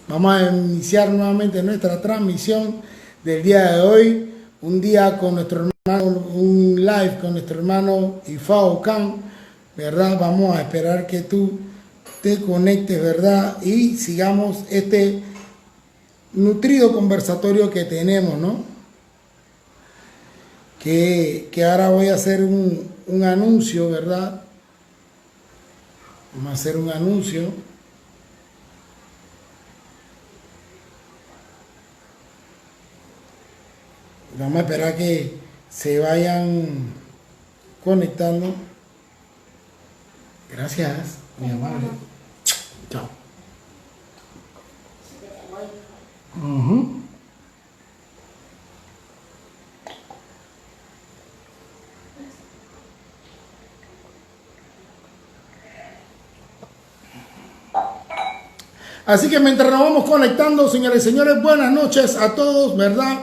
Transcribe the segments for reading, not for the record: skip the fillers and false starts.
Vamos a iniciar nuevamente nuestra transmisión del día de hoy. Un día con nuestro hermano, un live con nuestro hermano Ifao Khan, ¿verdad? Vamos a esperar que tú te conectes, ¿verdad? Y sigamos este nutrido conversatorio que tenemos, ¿no? Que ahora voy a hacer un anuncio, ¿verdad? Vamos a hacer un anuncio. Vamos a esperar que se vayan conectando. Gracias, mi amable. Chao. Así que mientras nos vamos conectando, señores y señores, buenas noches a todos, ¿verdad?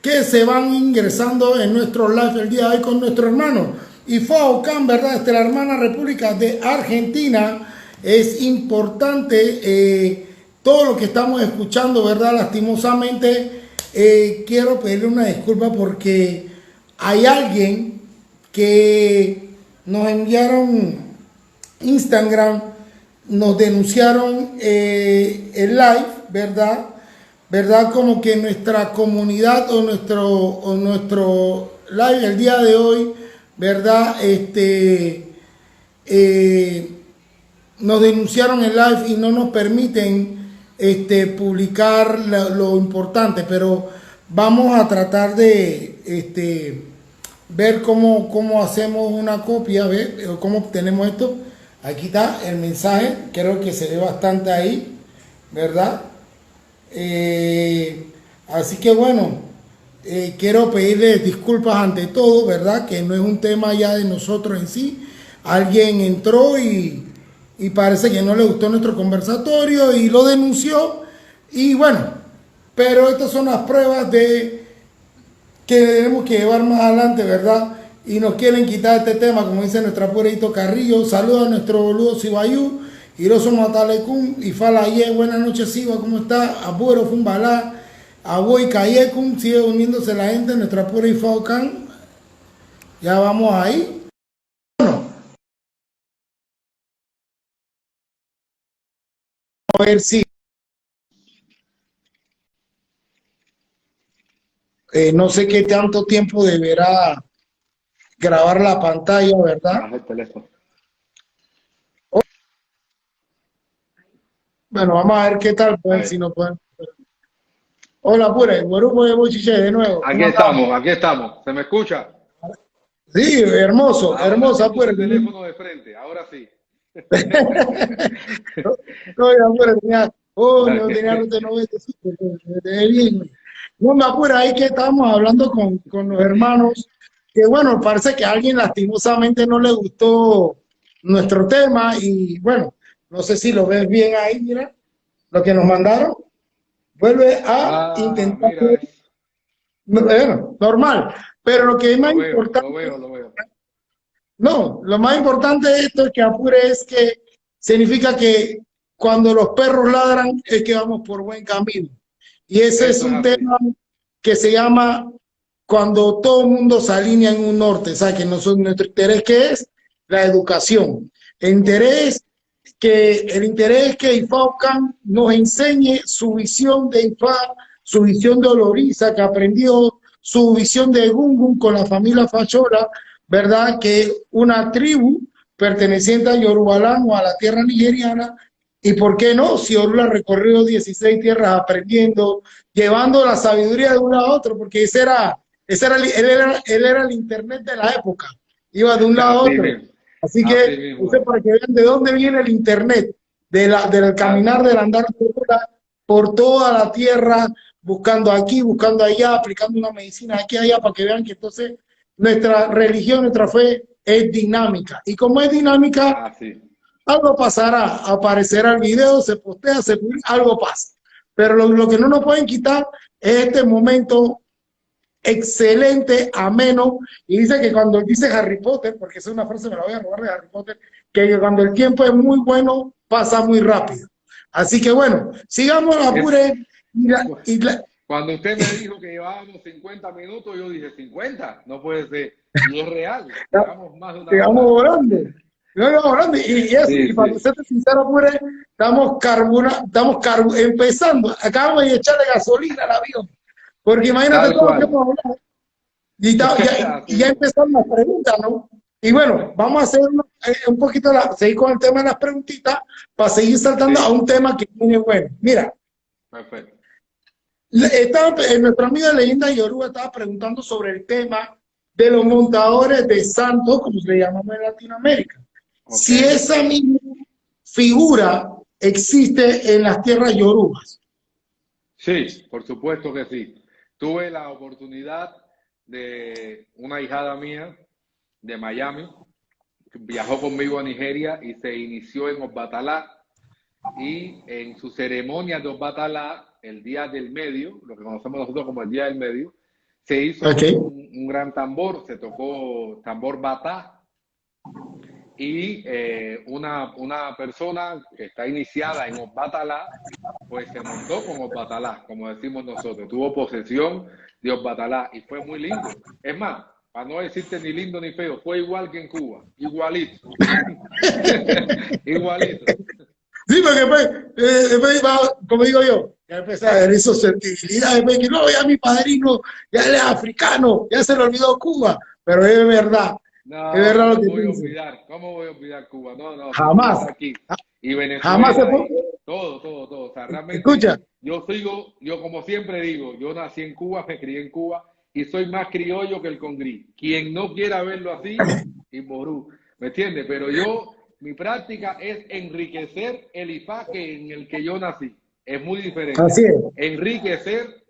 Que se van ingresando en nuestro live el día de hoy con nuestro hermano Ifao Khan, ¿verdad? De la hermana República de Argentina. Es importante todo lo que estamos escuchando, ¿verdad? Lastimosamente, quiero pedirle una disculpa porque hay alguien que nos enviaron Instagram, nos denunciaron el live, ¿verdad? Como que nuestra comunidad o nuestro live el día de hoy, ¿verdad? Nos denunciaron el live y no nos permiten publicar lo importante, pero vamos a tratar de ver cómo hacemos una copia, ver cómo obtenemos esto. Aquí está el mensaje, creo que se ve bastante ahí, ¿verdad? Así que bueno, quiero pedirles disculpas ante todo, ¿verdad? Que no es un tema ya de nosotros en sí. Alguien entró y parece que no le gustó nuestro conversatorio y lo denunció. Y bueno, pero estas son las pruebas que tenemos que llevar más adelante, ¿verdad? Y nos quieren quitar este tema, como dice nuestra Pureito Carrillo. Saludos a nuestro boludo Sibayú, Hiroso Matalecum y Falaye. Buenas noches, Siba, ¿cómo está? Abuelo Fumbalá, Aboy Cayecum, sigue uniéndose la gente, nuestra Pura Ifao Khan. Ya vamos ahí. Bueno, a ver si. No sé qué tanto tiempo deberá grabar la pantalla, ¿verdad? Baja el teléfono. Bueno, vamos a ver qué tal, pues, si no pueden. Hola, Pure, Guarupo de Bochiche, de nuevo. Aquí ¿Cómo andamos? estamos, aquí estamos. ¿Se me escucha? Sí, hermoso, Ahora sí hermosa, puse Pure. el teléfono de frente, ahora sí. No, ya, Pure, tenía, oh, no tenía ruta 95, bien. No me apura, ahí que estábamos hablando con los hermanos, que bueno, parece que a alguien lastimosamente no le gustó nuestro tema y bueno, no sé si lo ves bien ahí, mira, lo que nos mandaron. Vuelve a Ah, intentar, mira, bueno, normal, pero lo que es más lo veo, lo importante, veo, lo veo. no, lo más importante de esto es que apure es que significa que cuando los perros ladran es que vamos por buen camino. Y ese es Eso es un así. tema que se llama cuando todo el mundo se alinea en un norte, o sea, que nuestro interés que es la educación. El interés es que Ifao Khan nos enseñe su visión de Ifá, su visión de Oloriza que aprendió, su visión de Gungun con la familia Fachola, ¿verdad? Que una tribu perteneciente a Yorubalán o a la tierra nigeriana, y por qué no, si Orula recorrió 16 tierras aprendiendo, llevando la sabiduría de un lado a otro, porque él era el internet de la época, iba de un lado a Así otro. mismo, Así así que, mismo usted es. para que vean de dónde viene el internet, del Ah, caminar, del andar por toda la tierra, buscando aquí, buscando allá, aplicando una medicina aquí y allá, para que vean que entonces nuestra religión, nuestra fe es dinámica. Y como es dinámica, así. algo pasará, aparecerá el video, se postea, se publica, algo pasa. Pero lo que no nos pueden quitar es este momento excelente, ameno, y dice que cuando dice Harry Potter, porque es una frase, me la voy a robar de Harry Potter, que cuando el tiempo es muy bueno, pasa muy rápido. Así que bueno, sigamos la pure. Cuando usted me dijo que llevábamos 50 minutos, yo dije, 50, no puede ser. Y es real, llevamos más de una Sigamos hora. volando. No, volando. Y para serte sincero, pure, estamos empezando. Acabamos de echarle gasolina al avión. Porque imagínate todo lo que hemos hablado. Y ya empezaron las preguntas, ¿no? Y bueno, vamos a hacer un poquito, seguir con el tema de las preguntitas para seguir saltando a un tema que viene bueno. Mira. Perfecto. Nuestro amigo de Leyenda Yoruba estaba preguntando sobre el tema de los montadores de santos, como se le llamamos en Latinoamérica. Okay. Si esa misma figura existe en las tierras yorubas. Sí, por supuesto que sí. Tuve la oportunidad de una hijada mía de Miami, viajó conmigo a Nigeria y se inició en Obatalá, y en su ceremonia de Obatalá, el día del medio, lo que conocemos nosotros como el día del medio, se hizo un gran tambor, se tocó tambor batá, y una persona que está iniciada en Obatalá, pues se montó con Obatalá, como decimos nosotros, tuvo posesión de Obatalá y fue muy lindo. Es más, para no decirte ni lindo ni feo, fue igual que en Cuba, igualito. Igualito. Sí, porque después como digo yo, ya empecé a ver esa sensibilidad, después que no, ya mi padrino, ya él es africano, ya se le olvidó Cuba, pero es verdad. No, es verdad lo que voy a olvidar. ¿Cómo voy a olvidar Cuba? No, jamás. Aquí. Y Venezuela, jamás se fue. Todo. O sea, realmente, escucha, yo como siempre digo, yo nací en Cuba, me crié en Cuba y soy más criollo que el congrí. Quien no quiera verlo así, y morú, ¿me entiendes? Pero mi práctica es enriquecer el IFA en el que yo nací. Es muy diferente. Así es. Enriquecer,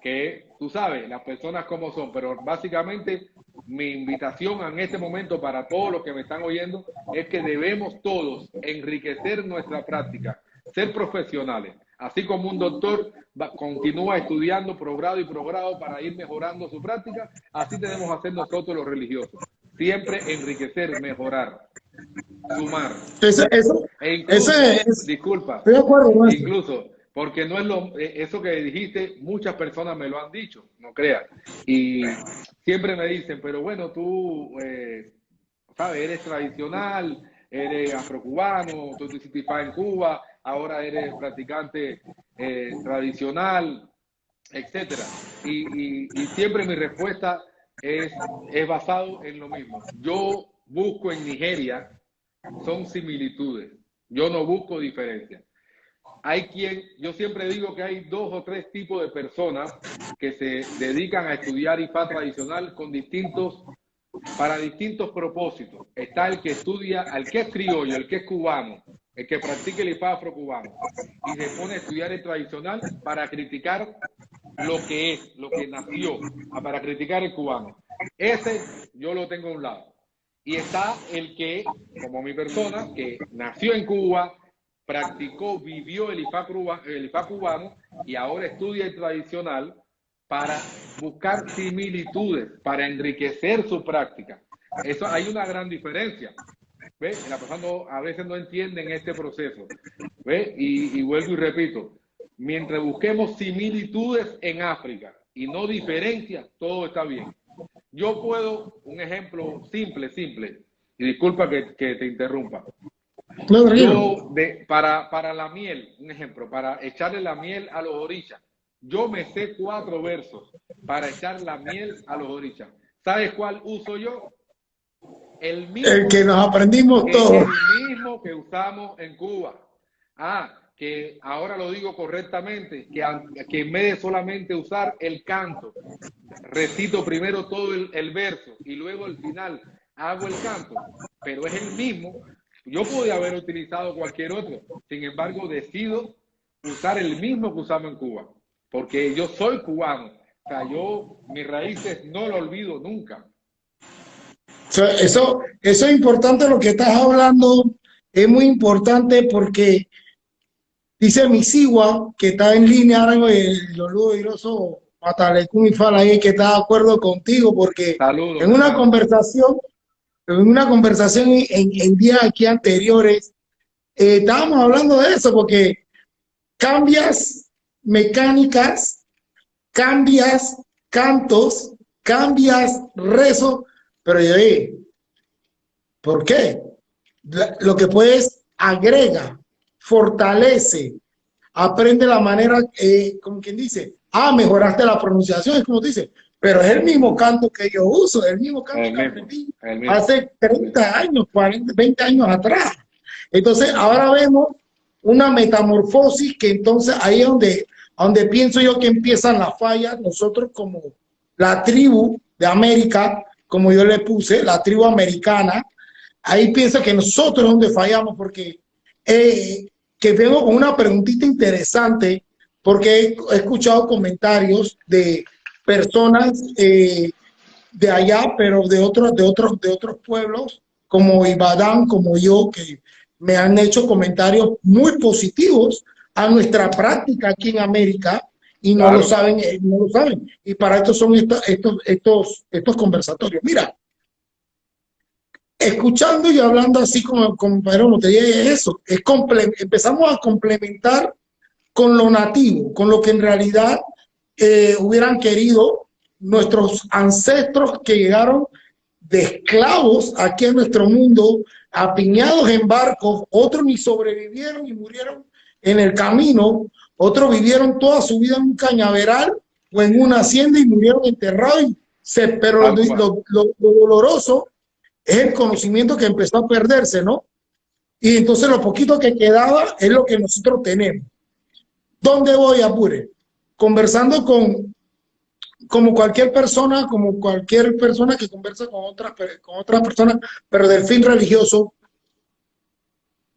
que tú sabes, las personas como son, pero básicamente mi invitación en este momento para todos los que me están oyendo es que debemos todos enriquecer nuestra práctica, ser profesionales. Así como un doctor continúa estudiando progrado y progrado para ir mejorando su práctica, así tenemos que hacer nosotros los religiosos. Siempre enriquecer, mejorar, sumar. Disculpa, estoy de acuerdo con eso. Incluso, porque no es eso que dijiste, muchas personas me lo han dicho, no creas. Y siempre me dicen, pero bueno, tú, sabes, eres tradicional, eres afrocubano, tú te hiciste en Cuba, ahora eres practicante tradicional, etcétera. Y siempre mi respuesta es basado en lo mismo. Yo busco en Nigeria, son similitudes. Yo no busco diferencias. Yo siempre digo que hay 2 o 3 tipos de personas que se dedican a estudiar IFA tradicional para distintos propósitos. Está el que estudia, el que es criollo, el que es cubano, el que practica el IFA afrocubano y se pone a estudiar el tradicional para criticar lo que es, lo que nació, para criticar el cubano. Ese yo lo tengo a un lado. Y está el que, como mi persona, que nació en Cuba, practicó, vivió el IFA cubano y ahora estudia el tradicional para buscar similitudes, para enriquecer su práctica. Eso hay una gran diferencia. ¿Ves? Las personas a veces no entienden este proceso. ¿Ves? Y vuelvo y repito, mientras busquemos similitudes en África y no diferencias, todo está bien. Yo puedo, un ejemplo simple, y disculpa que te interrumpa. Yo, para la miel, un ejemplo, para echarle la miel a los orichas, yo me sé 4 versos para echar la miel a los orichas. ¿Sabes cuál uso yo? El que nos aprendimos todos. El mismo que usamos en Cuba. Que ahora lo digo correctamente, que en vez de solamente usar el canto, recito primero todo el verso y luego al final hago el canto, pero es el mismo. Yo podía haber utilizado cualquier otro, sin embargo decido usar el mismo que usamos en Cuba, porque yo soy cubano, o sea, mis raíces no lo olvido nunca. Eso es importante lo que estás hablando, es muy importante porque dice Misigua, que está en línea ahora, el Lolo Iroso Matalecún y Fala, que está de acuerdo contigo, porque saludos, en una conversación en días aquí anteriores, estábamos hablando de eso, porque cambias mecánicas, cambias cantos, cambias rezos, pero yo dije, ¿por qué? Lo que puedes agrega, fortalece, aprende la manera, como quien dice, mejoraste la pronunciación, es como dice, pero es el mismo canto que yo uso, el mismo canto que aprendí hace 30 años, 40, 20 años atrás. Entonces, ahora vemos una metamorfosis que entonces ahí es donde pienso yo que empiezan las fallas. Nosotros como la tribu de América, como yo le puse, la tribu americana, ahí pienso que nosotros es donde fallamos, porque que vengo con una preguntita interesante, porque he escuchado comentarios de personas de allá, pero de otros pueblos, como Ibadán, como yo, que me han hecho comentarios muy positivos a nuestra práctica aquí en América y no lo saben, no lo saben. Y para esto son estos conversatorios. Mira, escuchando y hablando así como te dije, es eso, empezamos a complementar con lo nativo, con lo que en realidad hubieran querido nuestros ancestros que llegaron de esclavos aquí en nuestro mundo, apiñados en barcos. Otros ni sobrevivieron y murieron en el camino, otros vivieron toda su vida en un cañaveral o en una hacienda y murieron enterrados. Pero lo doloroso es el conocimiento que empezó a perderse, ¿no? Y entonces lo poquito que quedaba es lo que nosotros tenemos. ¿Dónde voy, Apure? Conversando como cualquier persona que conversa con otras personas, pero del fin religioso.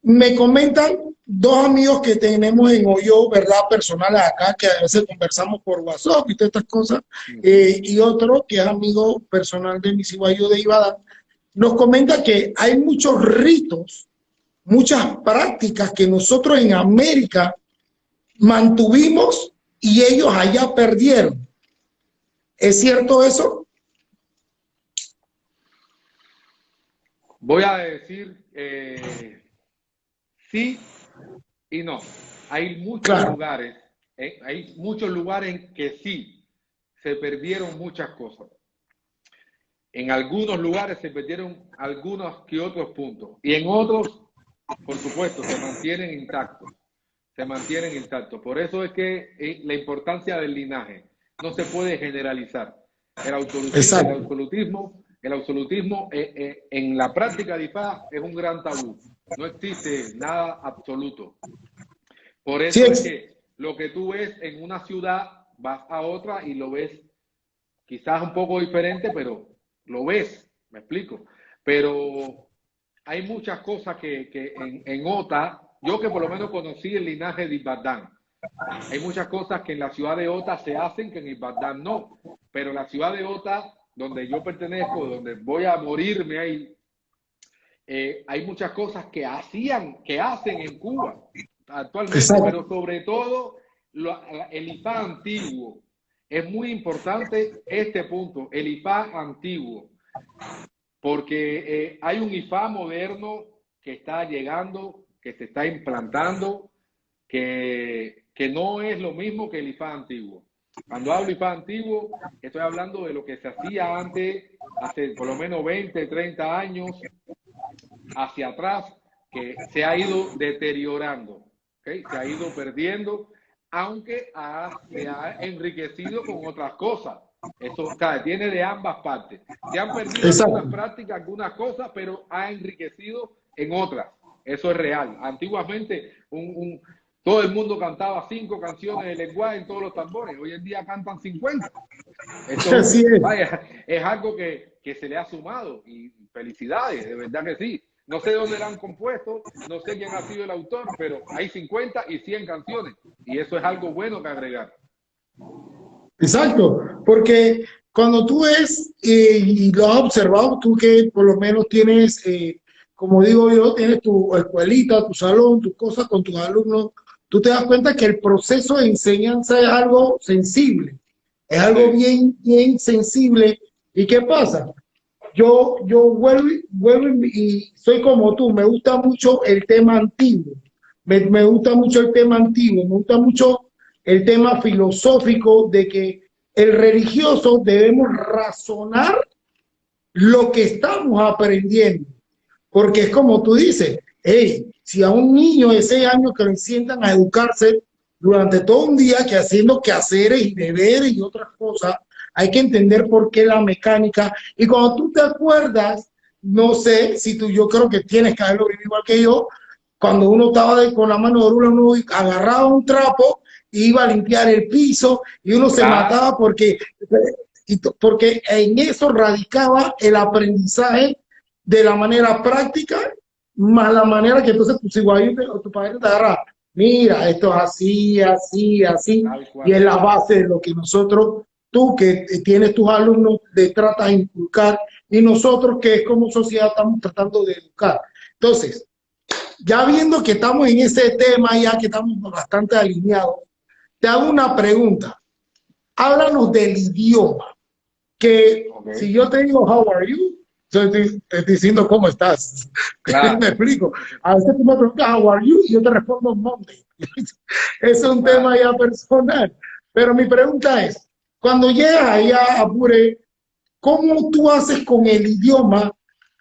Me comentan dos amigos que tenemos en Hoyo, ¿verdad? Personales acá, que a veces conversamos por WhatsApp y todas estas cosas, y otro que es amigo personal de mi ciguayo de Ibadán, nos comenta que hay muchos ritos, muchas prácticas que nosotros en América mantuvimos y ellos allá perdieron. ¿Es cierto eso? Voy a decir sí y no. Hay muchos lugares, hay muchos lugares en que sí se perdieron muchas cosas. En algunos lugares se perdieron algunos que otros puntos y en otros, por supuesto, se mantienen intactos. Se mantienen intactos. Por eso es que la importancia del linaje no se puede generalizar. El absolutismo en la práctica de IPA es un gran tabú. No existe nada absoluto. Por eso es que lo que tú ves en una ciudad, vas a otra y lo ves quizás un poco diferente, pero lo ves, me explico. Pero hay muchas cosas que en Ota, yo que por lo menos conocí el linaje de Ibadán, hay muchas cosas que en la ciudad de Ota se hacen que en Ibadán no, pero en la ciudad de Ota, donde yo pertenezco, donde voy a morirme ahí, hay muchas cosas que hacen en Cuba actualmente, pero sobre todo el IPA antiguo. Es muy importante este punto, el IPA antiguo, porque hay un IPA moderno que está llegando, que se está implantando, que no es lo mismo que el IPA antiguo. Cuando hablo IPA antiguo, estoy hablando de lo que se hacía antes, hace por lo menos 20, 30 años hacia atrás, que se ha ido deteriorando, ¿okay? Se ha ido perdiendo, aunque se ha enriquecido con otras cosas. Eso tiene de ambas partes. Se han perdido algunas prácticas, algunas cosas, pero ha enriquecido en otras. Eso es real. Antiguamente todo el mundo cantaba 5 canciones de lenguaje en todos los tambores. Hoy en día cantan 50. Eso, vaya, es algo que se le ha sumado y felicidades, de verdad que sí. No sé dónde la han compuesto, no sé quién ha sido el autor, pero hay 50 y 100 canciones y eso es algo bueno que agregar. Exacto, porque cuando tú ves y lo has observado, tú que por lo menos tienes, como digo yo, tienes tu escuelita, tu salón, tus cosas con tus alumnos, tú te das cuenta que el proceso de enseñanza es algo sensible, es algo bien sensible. ¿Y qué pasa? yo vuelvo y soy como tú, me gusta mucho el tema antiguo, me gusta mucho el tema antiguo, me gusta mucho el tema filosófico de que el religioso debemos razonar lo que estamos aprendiendo, porque es como tú dices, hey, si a un niño de 6 años que le sientan a educarse durante todo un día, que haciendo quehaceres y deberes y otras cosas, hay que entender por qué la mecánica. Y cuando tú te acuerdas, no sé si tú, yo creo que tienes que haberlo vivido igual que yo, cuando uno estaba con la mano de rula, uno agarraba un trapo y iba a limpiar el piso y uno se Claro, mataba porque en eso radicaba el aprendizaje de la manera práctica, más la manera que entonces tu o tu padre te agarra, mira, esto es así, así, así, tal y cual. es la base de lo que nosotros, tú que tienes tus alumnos, de tratas de inculcar, y nosotros que es como sociedad estamos tratando de educar. Entonces, ya viendo que estamos en ese tema, ya que estamos bastante alineados, te hago una pregunta. Háblanos del idioma, que Ok, si yo te digo, how are you? Te estoy diciendo cómo estás. Me claro, explico. A veces tú me preguntas, how are you? Y yo te respondo, Monday. Es un tema claro. ya personal. Pero mi pregunta es, cuando llegas allá a Pure, ¿cómo tú haces con el idioma?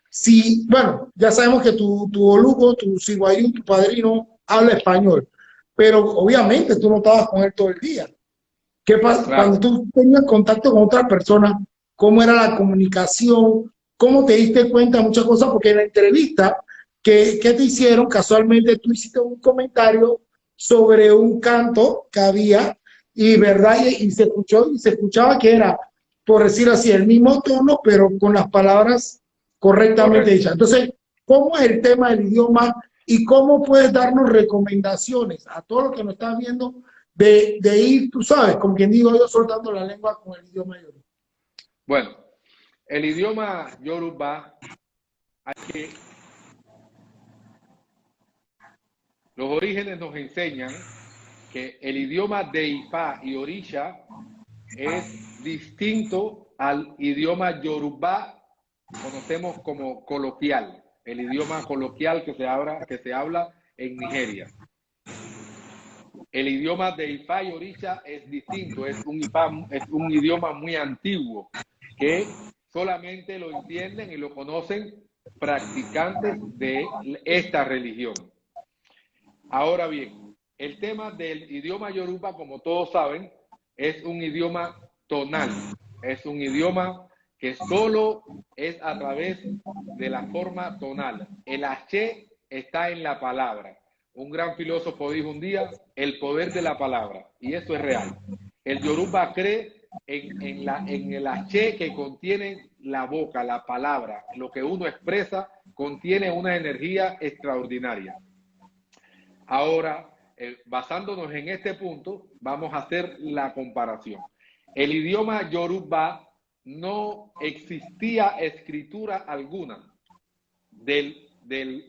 Si, bueno, ya sabemos que tu Oluco, tu Ciguayú, tu padrino, habla español, pero obviamente tú no estabas con él todo el día. ¿Qué pasa? Cuando Claro. tú tenías contacto con otras personas, ¿cómo era la comunicación? ¿Cómo te diste cuenta de muchas cosas? Porque en la entrevista que te hicieron, casualmente tú hiciste un comentario sobre un canto que había y verdad y se escuchó y se escuchaba que era, por decir así, el mismo tono, pero con las palabras correctamente Correcto. dichas. Entonces, ¿cómo es el tema del idioma y cómo puedes darnos recomendaciones a todos los que nos están viendo de ir, tú sabes, como quien digo yo, soltando la lengua con el idioma yoruba? Bueno, el idioma Yoruba, hay que, los orígenes nos enseñan que el idioma de Ifá y Orisha es distinto al idioma Yoruba, conocemos como coloquial, el idioma coloquial que se habla en Nigeria. El idioma de Ifá y Orisha es distinto, es un idioma muy antiguo que solamente lo entienden y lo conocen practicantes de esta religión. Ahora bien, el tema del idioma Yoruba, como todos saben, es un idioma tonal, es un idioma que solo es a través de la forma tonal. El H está en la palabra. Un gran filósofo dijo un día, el poder de la palabra, y eso es real. El Yoruba cree en el H que contiene la boca, la palabra, lo que uno expresa, contiene una energía extraordinaria. Ahora, basándonos en este punto, vamos a hacer la comparación. El idioma Yoruba no existía escritura alguna. Del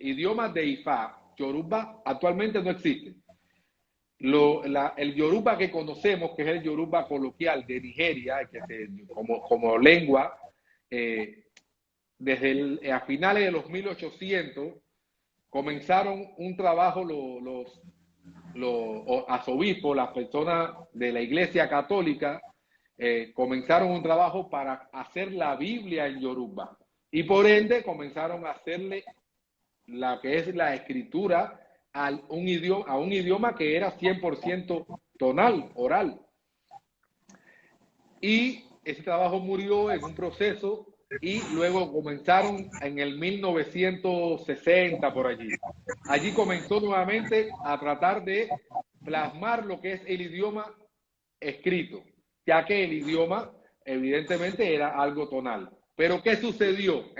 idioma de Ifá, Yoruba actualmente no existe. El Yoruba que conocemos, que es el Yoruba coloquial de Nigeria, como lengua, desde a finales de los 1800, comenzaron un trabajo los arzobispos, las personas de la Iglesia Católica, comenzaron un trabajo para hacer la Biblia en Yoruba. Y por ende comenzaron a hacerle la que es la escritura a un idioma que era 100% tonal, oral. Y ese trabajo murió en un proceso y luego comenzaron en el 1960 por allí. Allí comenzó nuevamente a tratar de plasmar lo que es el idioma escrito, ya que el idioma evidentemente era algo tonal. Pero ¿qué sucedió?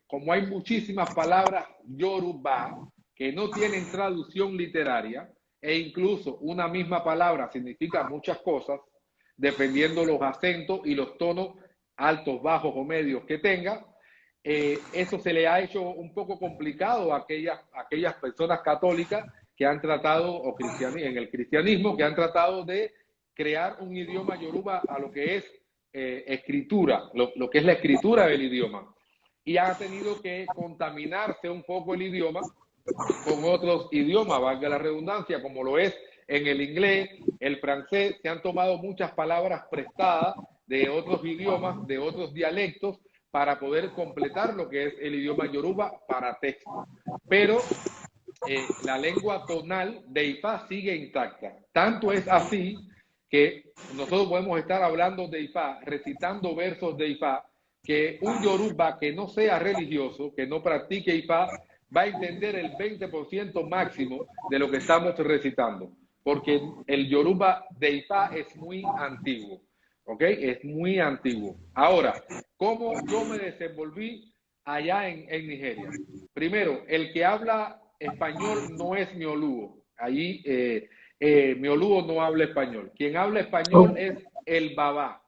Como hay muchísimas palabras Yoruba que no tienen traducción literaria e incluso una misma palabra significa muchas cosas, dependiendo los acentos y los tonos altos, bajos o medios que tenga, eso se le ha hecho un poco complicado a aquellas personas católicas que han tratado, o en el cristianismo, que han tratado de crear un idioma yoruba a lo que es escritura, lo que es la escritura del idioma. y ha tenido que contaminarse un poco el idioma con otros idiomas, valga la redundancia, como lo es en el inglés, el francés. Se han tomado muchas palabras prestadas de otros idiomas, de otros dialectos, para poder completar lo que es el idioma yoruba para texto. Pero la lengua tonal de Ifá sigue intacta. Tanto es así que nosotros podemos estar hablando de Ifá, recitando versos de Ifá, que un yoruba que no sea religioso, que no practique Ifá, va a entender el 20% máximo de lo que estamos recitando, porque el yoruba de Ifá es muy antiguo, ¿ok? Es muy antiguo. Ahora, ¿cómo yo me desenvolví allá en Nigeria? Primero, el que habla español no es mioluo. Allí mioluo no habla español. Quien habla español es el babá.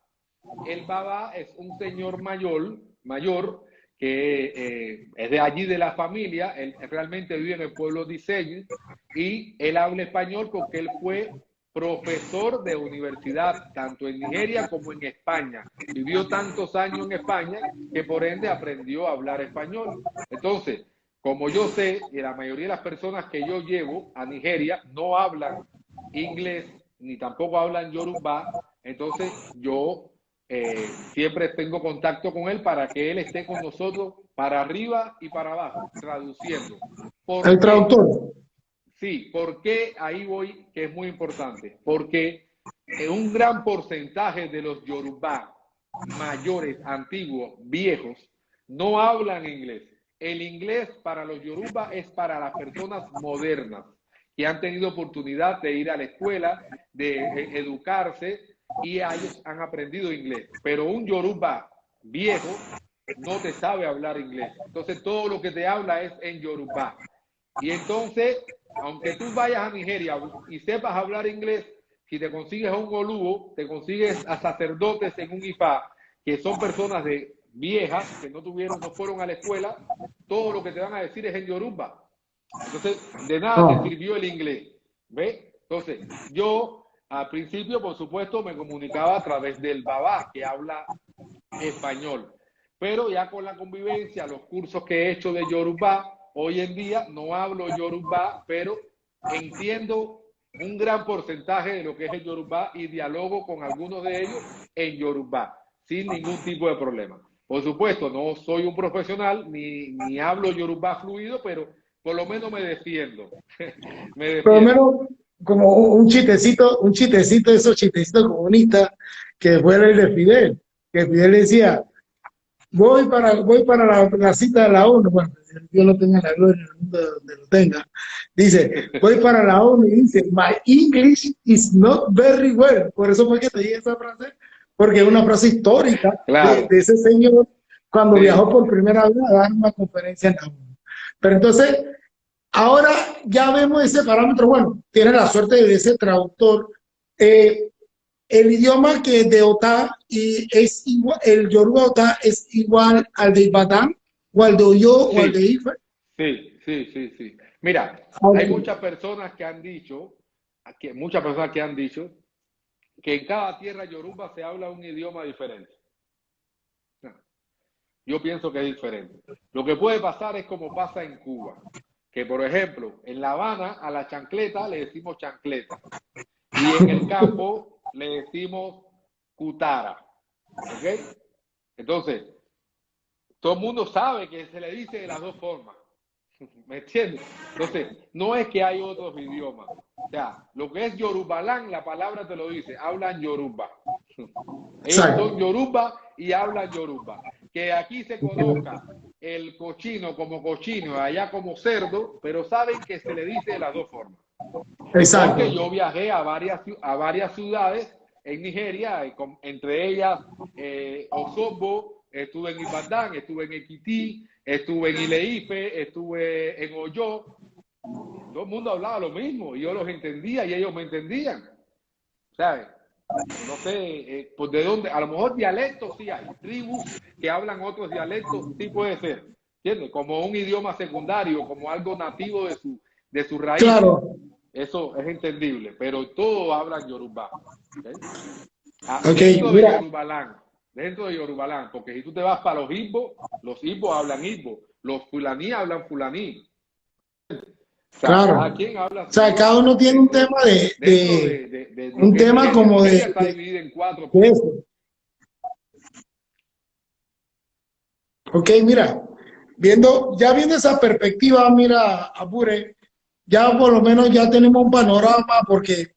El babá es un señor mayor que es de allí de la familia. Él realmente vive en el pueblo de Iseyi y él habla español porque él fue profesor de universidad tanto en Nigeria como en España. Vivió tantos años en España que por ende aprendió a hablar español. Entonces, como yo sé que la mayoría de las personas que yo llevo a Nigeria no hablan inglés ni tampoco hablan yoruba, entonces yo siempre tengo contacto con él para que él esté con nosotros para arriba y para abajo, traduciendo. El traductor. Sí, porque ahí voy, que es muy importante, porque un gran porcentaje de los yorubá mayores, antiguos, viejos, no hablan inglés. El inglés para los yorubá es para las personas modernas que han tenido oportunidad de ir a la escuela, de educarse, y ellos han aprendido inglés. Pero un yoruba viejo no te sabe hablar inglés. Entonces todo lo que te habla es en yorubá. Y entonces, aunque tú vayas a Nigeria y sepas hablar inglés, si te consigues a un oluo, te consigues a sacerdotes en un Ifá, que son personas de viejas, que no fueron a la escuela, todo lo que te van a decir es en yoruba. Entonces, de nada te sirvió el inglés. ¿Ves? Entonces, yo al principio, por supuesto, me comunicaba a través del babá, que habla español. Pero ya con la convivencia, los cursos que he hecho de yoruba, hoy en día no hablo yoruba, pero entiendo un gran porcentaje de lo que es el yoruba y dialogo con algunos de ellos en yoruba, sin ningún tipo de problema. Por supuesto, no soy un profesional, ni hablo yoruba fluido, pero por lo menos me defiendo. Me defiendo. Por lo menos como un chistecito, esos chistecitos comunistas que fue el de Fidel, que Fidel decía, voy para la cita de la ONU, bueno, Dios lo tenga en la gloria en el mundo donde lo tenga, dice, voy para la ONU y dice, my English is not very well, por eso fue que te dije esa frase, porque es una frase histórica Claro. de ese señor cuando viajó por primera vez a dar una conferencia en la ONU. Pero entonces, ahora ya vemos ese parámetro, bueno, tiene la suerte de ese traductor, el idioma que es de Otá y es igual, el Yoruba Otá es igual al de Ibadan o al de Oyo o al de Ife. Sí. Mira, hay muchas personas que han dicho, que en cada tierra yoruba se habla un idioma diferente. Yo pienso que es diferente. Lo que puede pasar es como pasa en Cuba, que por ejemplo, en La Habana a la chancleta le decimos chancleta y en el campo le decimos cutara, ¿ok? Entonces, todo el mundo sabe que se le dice de las dos formas, ¿me entiendes? Entonces, no es que hay otros idiomas. O sea, lo que es yorubalán, la palabra te lo dice, hablan yoruba. Ellos son yoruba y hablan yoruba. Que aquí se conozca el cochino como cochino, allá como cerdo, pero saben que se le dice de las dos formas. Exacto. Porque yo viajé a varias ciudades en Nigeria, entre ellas Osogbo, estuve en Ibadan, estuve en Ekiti, estuve en Ile-Ife, estuve en Oyo. Todo el mundo hablaba lo mismo y yo los entendía y ellos me entendían. ¿Sabes? No sé, pues de dónde, a lo mejor dialectos sí hay, tribus que hablan otros dialectos, sí puede ser, ¿entiendes? Como un idioma secundario, como algo nativo de su raíz. Claro. Eso es entendible, pero todos hablan yoruba. Dentro de Yorubalán, porque si tú te vas para los Igbo los igbos hablan igbo, los fulaní hablan fulaní. O sea, Claro. cada quien habla. O sea, cada uno tiene un tema un tema como está dividida en 4. De eso. Ok, mira, ya viendo esa perspectiva, mira, Apure, ya por lo menos ya tenemos un panorama, porque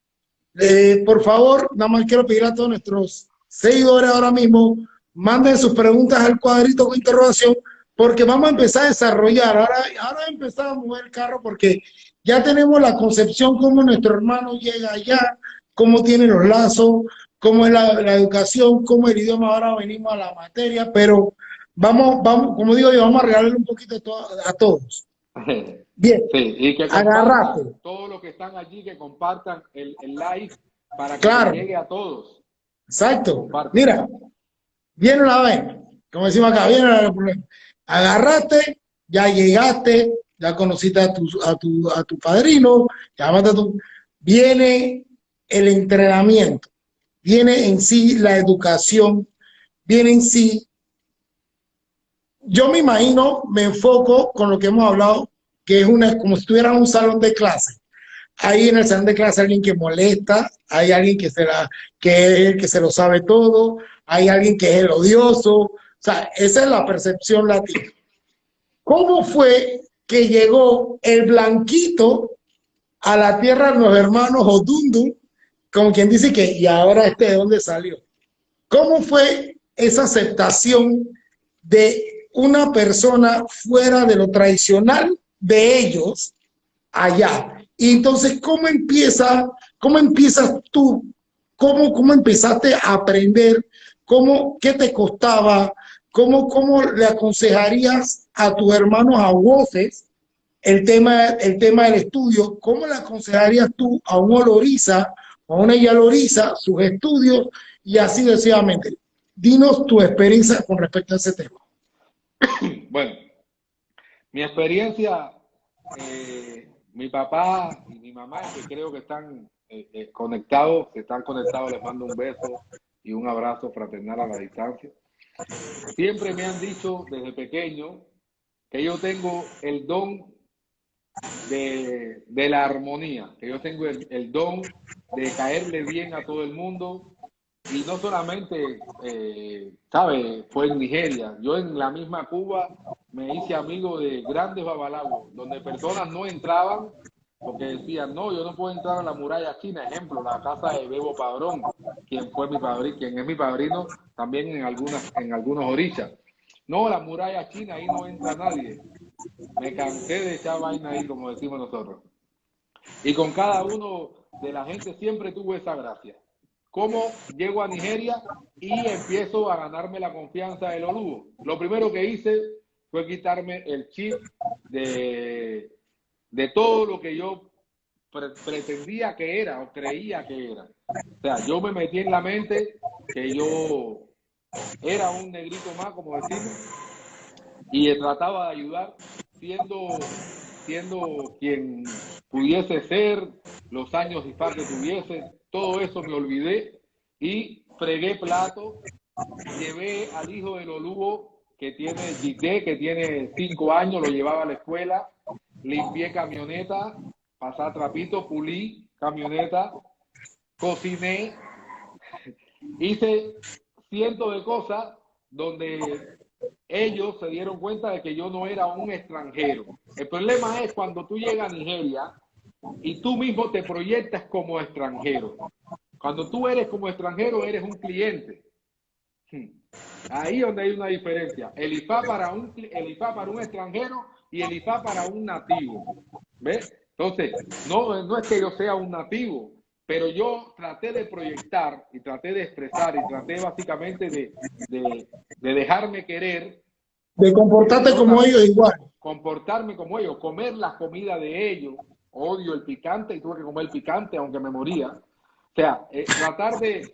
por favor, nada más quiero pedir a todos nuestros seguidores ahora mismo, manden sus preguntas al cuadrito con interrogación, porque vamos a empezar a desarrollar. Ahora empezamos a mover el carro, porque ya tenemos la concepción cómo nuestro hermano llega allá, cómo tiene los lazos, cómo es la educación, cómo el idioma. Ahora venimos a la materia, pero vamos, como digo yo, vamos a regalarle un poquito a todos. Bien, sí, y que agarrate. Todos los que están allí, que compartan el live para que llegue a todos. Exacto. Mira, viene una vez, como decimos acá, viene el problema. Agarraste, ya llegaste, ya conociste a tu padrino, llamaste a tu... Viene el entrenamiento, viene en sí la educación, viene en sí... Yo me imagino, me enfoco con lo que hemos hablado, que es como si estuviera en un salón de clase. Hay en el salón de clase alguien que molesta, hay alguien que es el que se lo sabe todo, hay alguien que es el odioso. O sea, esa es la percepción latina. ¿Cómo fue que llegó el blanquito a la tierra de los hermanos Odundu, como quien dice que, y ahora de dónde salió? ¿Cómo fue esa aceptación de una persona fuera de lo tradicional de ellos allá? Y entonces, ¿cómo empiezas tú? ¿Cómo empezaste a aprender? ¿Qué te costaba? ¿Cómo le aconsejarías a tus hermanos aguoces el tema del estudio? ¿Cómo le aconsejarías tú a un oloriza o a una yaloriza sus estudios? Y así decididamente. Dinos tu experiencia con respecto a ese tema. Bueno, mi experiencia, mi papá y mi mamá, que creo que están conectados, les mando un beso y un abrazo fraternal a la distancia. Siempre me han dicho desde pequeño que yo tengo el don de la armonía, que yo tengo el don de caerle bien a todo el mundo. Y no solamente, ¿sabes? Fue en Nigeria. Yo en la misma Cuba me hice amigo de grandes babalawos, donde personas no entraban porque decían, no, yo no puedo entrar a la muralla china. Ejemplo, la casa de Bebo Padrón, quien es mi padrino también en algunos orillas. No, la muralla china, ahí no entra nadie. Me cansé de echar vaina ahí, como decimos nosotros. Y con cada uno de la gente siempre tuve esa gracia. ¿Cómo llego a Nigeria y empiezo a ganarme la confianza del Oluo? Lo primero que hice fue quitarme el chip de todo lo que yo pretendía que era o creía que era. O sea, yo me metí en la mente que yo era un negrito más, como decimos, y trataba de ayudar siendo quien pudiese ser, los años y que tuviese. Todo eso me olvidé y fregué plato, llevé al hijo del Oluo que tiene 5 años, lo llevaba a la escuela, limpié camioneta, pasé trapito, pulí camioneta, cociné, hice cientos de cosas donde ellos se dieron cuenta de que yo no era un extranjero. El problema es cuando tú llegas a Nigeria y tú mismo te proyectas como extranjero. Cuando tú eres como extranjero, eres un cliente. Ahí donde hay una diferencia. El IFA para un extranjero y el IFA para un nativo. ¿Ves? Entonces, no es que yo sea un nativo, pero yo traté de proyectar y traté de expresar y traté básicamente de dejarme querer. De comportarte como ellos igual. Comportarme como ellos, comer la comida de ellos. Odio el picante y tuve que comer el picante aunque me moría. O sea, tratar de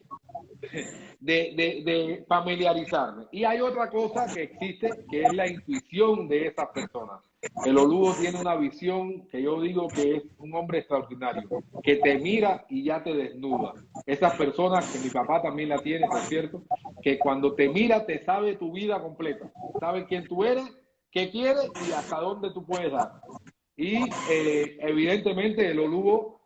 de familiarizarme. Y hay otra cosa que existe, que es la intuición de esas personas. El Oluo tiene una visión que yo digo que es un hombre extraordinario, que te mira y ya te desnuda. Esas personas, que mi papá también la tiene, por cierto, que cuando te mira te sabe tu vida completa, sabe quién tú eres, qué quieres y hasta dónde tú puedes dar. Y evidentemente el Oluo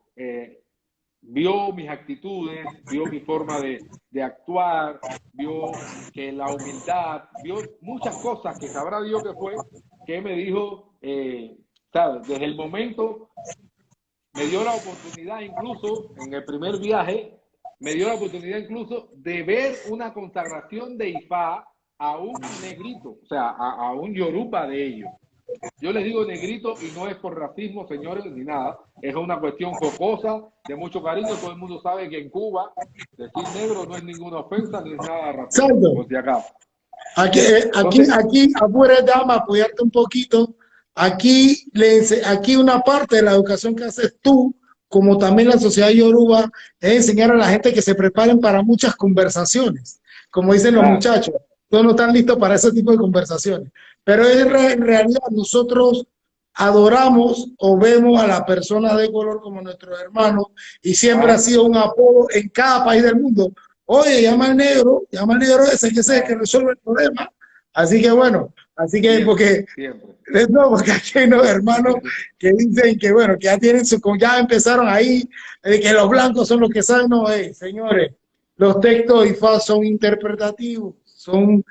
vio mis actitudes, vio mi forma de actuar, vio que la humildad, vio muchas cosas que sabrá Dios que fue, que me dijo, ¿sabes? Desde el momento, me dio la oportunidad incluso, en el primer viaje, me dio la oportunidad incluso de ver una consagración de Ifá a un negrito, o sea, a un yoruba de ellos. Yo les digo negrito y no es por racismo, señores, ni nada. Es una cuestión jocosa, de mucho cariño. Todo el mundo sabe que en Cuba decir negro no es ninguna ofensa ni es nada de racismo, por Exacto. si acaso. Entonces, Aquí, apure, dama, apoyarte un poquito. Aquí una parte de la educación que haces tú, como también la sociedad yoruba, es enseñar a la gente que se preparen para muchas conversaciones. Como dicen los claro, muchachos, todos no están listos para ese tipo de conversaciones. Pero en realidad nosotros adoramos o vemos a la persona de color como nuestros hermanos y siempre ha claro, sido un apodo en cada país del mundo. Oye, llama al negro ese que sé que claro, resuelve el problema. Así que bueno, así que siempre, siempre. no, porque aquí hay unos hermanos que dicen que bueno, que ya tienen ya empezaron ahí, que los blancos son los que saben, no, señores, los textos de IFA son interpretativos, son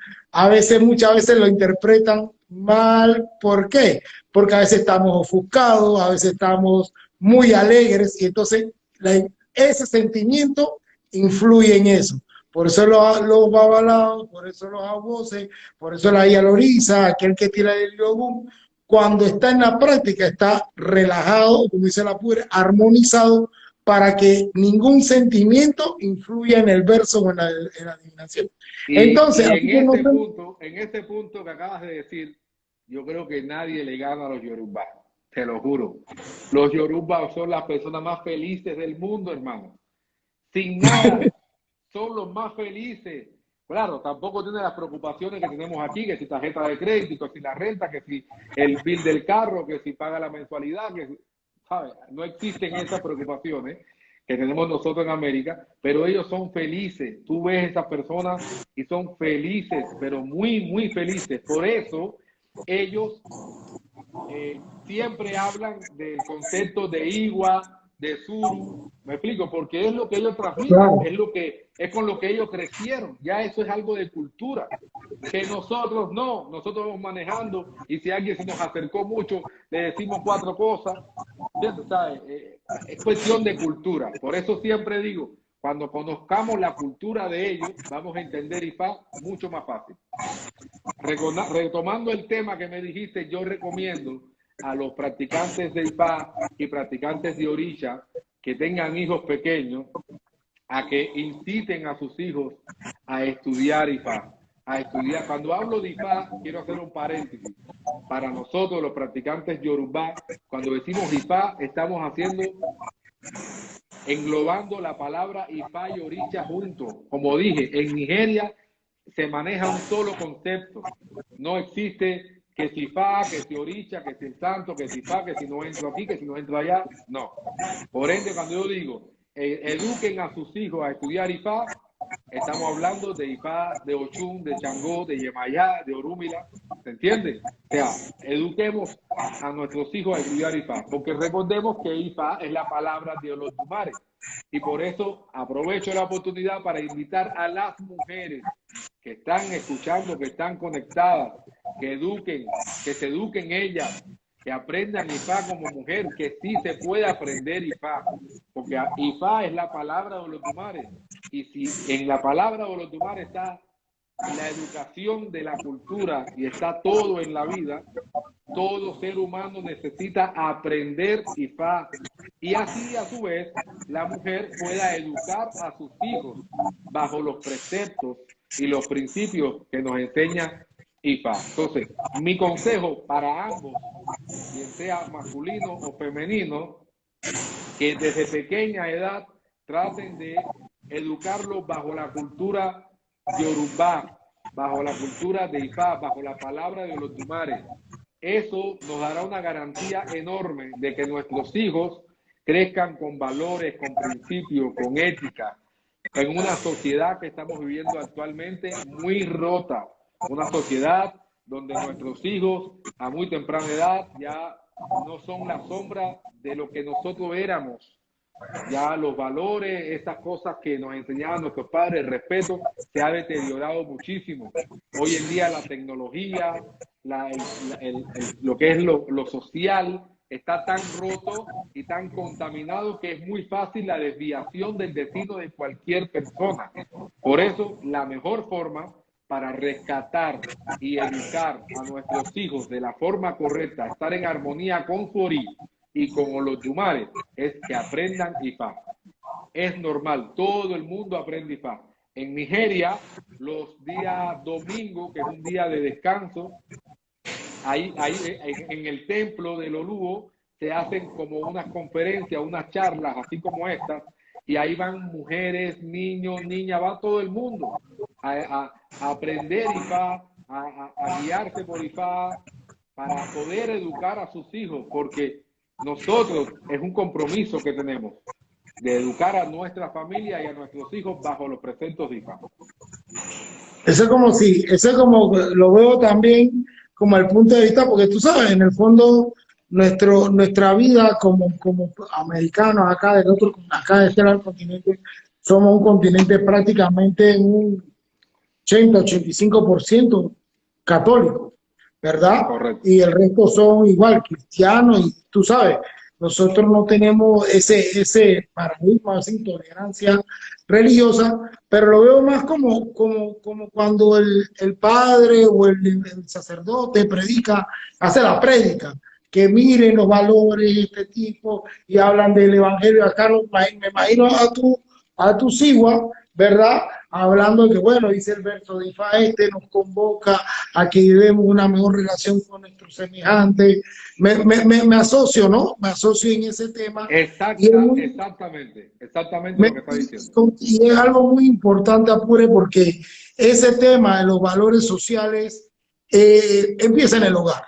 muchas veces lo interpretan mal. ¿Por qué? Porque a veces estamos ofuscados, a veces estamos muy alegres y entonces ese sentimiento influye en eso. Por eso los babalaos, por eso los voces, por eso la Loriza, aquel que tira el yogum, cuando está en la práctica está relajado, como dice la pura, armonizado para que ningún sentimiento influya en el verso o en la adivinación. Entonces, Y así que no sé. en este punto que acabas de decir, yo creo que nadie le gana a los yorubás, te lo juro. Los yorubás son las personas más felices del mundo, hermano. Sin nada, son los más felices. Claro, tampoco tienen las preocupaciones que tenemos aquí, que si tarjeta de crédito, que si la renta, que si el bill del carro, que si paga la mensualidad, que ¿sabes? No existen esas preocupaciones que tenemos nosotros en América, pero ellos son felices. Tú ves esas personas y son felices, pero muy, muy felices. Por eso ellos siempre hablan del concepto de Igua, de Suru, me explico, porque es lo que ellos transmiten, Claro. es lo que es con lo que ellos crecieron, ya eso es algo de cultura, que nosotros no, nosotros vamos manejando y si alguien se nos acercó mucho, le decimos cuatro cosas, ¿sabes? Es cuestión de cultura, por eso siempre digo, cuando conozcamos la cultura de ellos, vamos a entender IFA mucho más fácil. Retomando el tema que me dijiste, yo recomiendo a los practicantes de IFA y practicantes de Orisha que tengan hijos pequeños a que inciten a sus hijos a estudiar IFA, a estudiar. Cuando hablo de IFA, quiero hacer un paréntesis. Para nosotros, los practicantes yorubá, cuando decimos IFA, estamos englobando la palabra Ifá y Orisha juntos. Como dije, en Nigeria se maneja un solo concepto. No existe que si Ifá, que si Orisha, que si el santo, que si Ifá, que si no entro aquí, que si no entro allá. No. Por ende, cuando yo digo, eduquen a sus hijos a estudiar Ifá, estamos hablando de Ifá, de Ochun, de Changó, de Yemayá, de Orúmila. ¿Se entiende? O sea, eduquemos a nuestros hijos a estudiar IFA, porque recordemos que IFA es la palabra de los Tumares. Y por eso aprovecho la oportunidad para invitar a las mujeres que están escuchando, que están conectadas, que eduquen, que se eduquen ellas, que aprendan IFA como mujer, que sí se puede aprender IFA, porque IFA es la palabra de los Tumares. Y si en la palabra de los Tumares está la educación de la cultura y está todo en la vida, todo ser humano necesita aprender IFA y así a su vez la mujer pueda educar a sus hijos bajo los preceptos y los principios que nos enseña IFA. Entonces, mi consejo para ambos, bien sea masculino o femenino, que desde pequeña edad traten de educarlos bajo la cultura Yorubá, bajo la cultura de Ifá, bajo la palabra de los Dumares. Eso nos dará una garantía enorme de que nuestros hijos crezcan con valores, con principios, con ética, en una sociedad que estamos viviendo actualmente muy rota, una sociedad donde nuestros hijos a muy temprana edad ya no son la sombra de lo que nosotros éramos. Ya los valores, esas cosas que nos enseñaban nuestros padres, el respeto, se ha deteriorado muchísimo. Hoy en día la tecnología, lo que es lo social, está tan roto y tan contaminado que es muy fácil la desviación del destino de cualquier persona. Por eso, la mejor forma para rescatar y educar a nuestros hijos de la forma correcta, estar en armonía con su origen y con los Yumares, es que aprendan Ifá. Es normal, todo el mundo aprende Ifá. En Nigeria, los días domingo, que es un día de descanso, ahí en el templo del Oluo se hacen como unas conferencias, unas charlas, así como estas, y ahí van mujeres, niños, niñas, va todo el mundo a aprender Ifá, a guiarse por Ifá, para poder educar a sus hijos, porque nosotros es un compromiso que tenemos de educar a nuestra familia y a nuestros hijos bajo los preceptos de Ifá. Eso es como lo veo también como el punto de vista, porque tú sabes, en el fondo, nuestra vida como americanos acá de este lado del continente, somos un continente prácticamente un 80-85% católico, ¿verdad? Correcto. Y el resto son igual cristianos y tú sabes, nosotros no tenemos ese paradigma, esa intolerancia religiosa, pero lo veo más como cuando el padre o el sacerdote predica, hace la prédica, que miren los valores de este tipo y hablan del evangelio. Acá me imagino a tu sigua, ¿verdad? Hablando de que, bueno, dice el verso de Ifá, nos convoca a que llevemos una mejor relación con nuestros semejantes. Me asocio, ¿no? Me asocio en ese tema. Exactamente lo que está diciendo. Y es algo muy importante, Apure, porque ese tema de los valores sociales empieza en el hogar.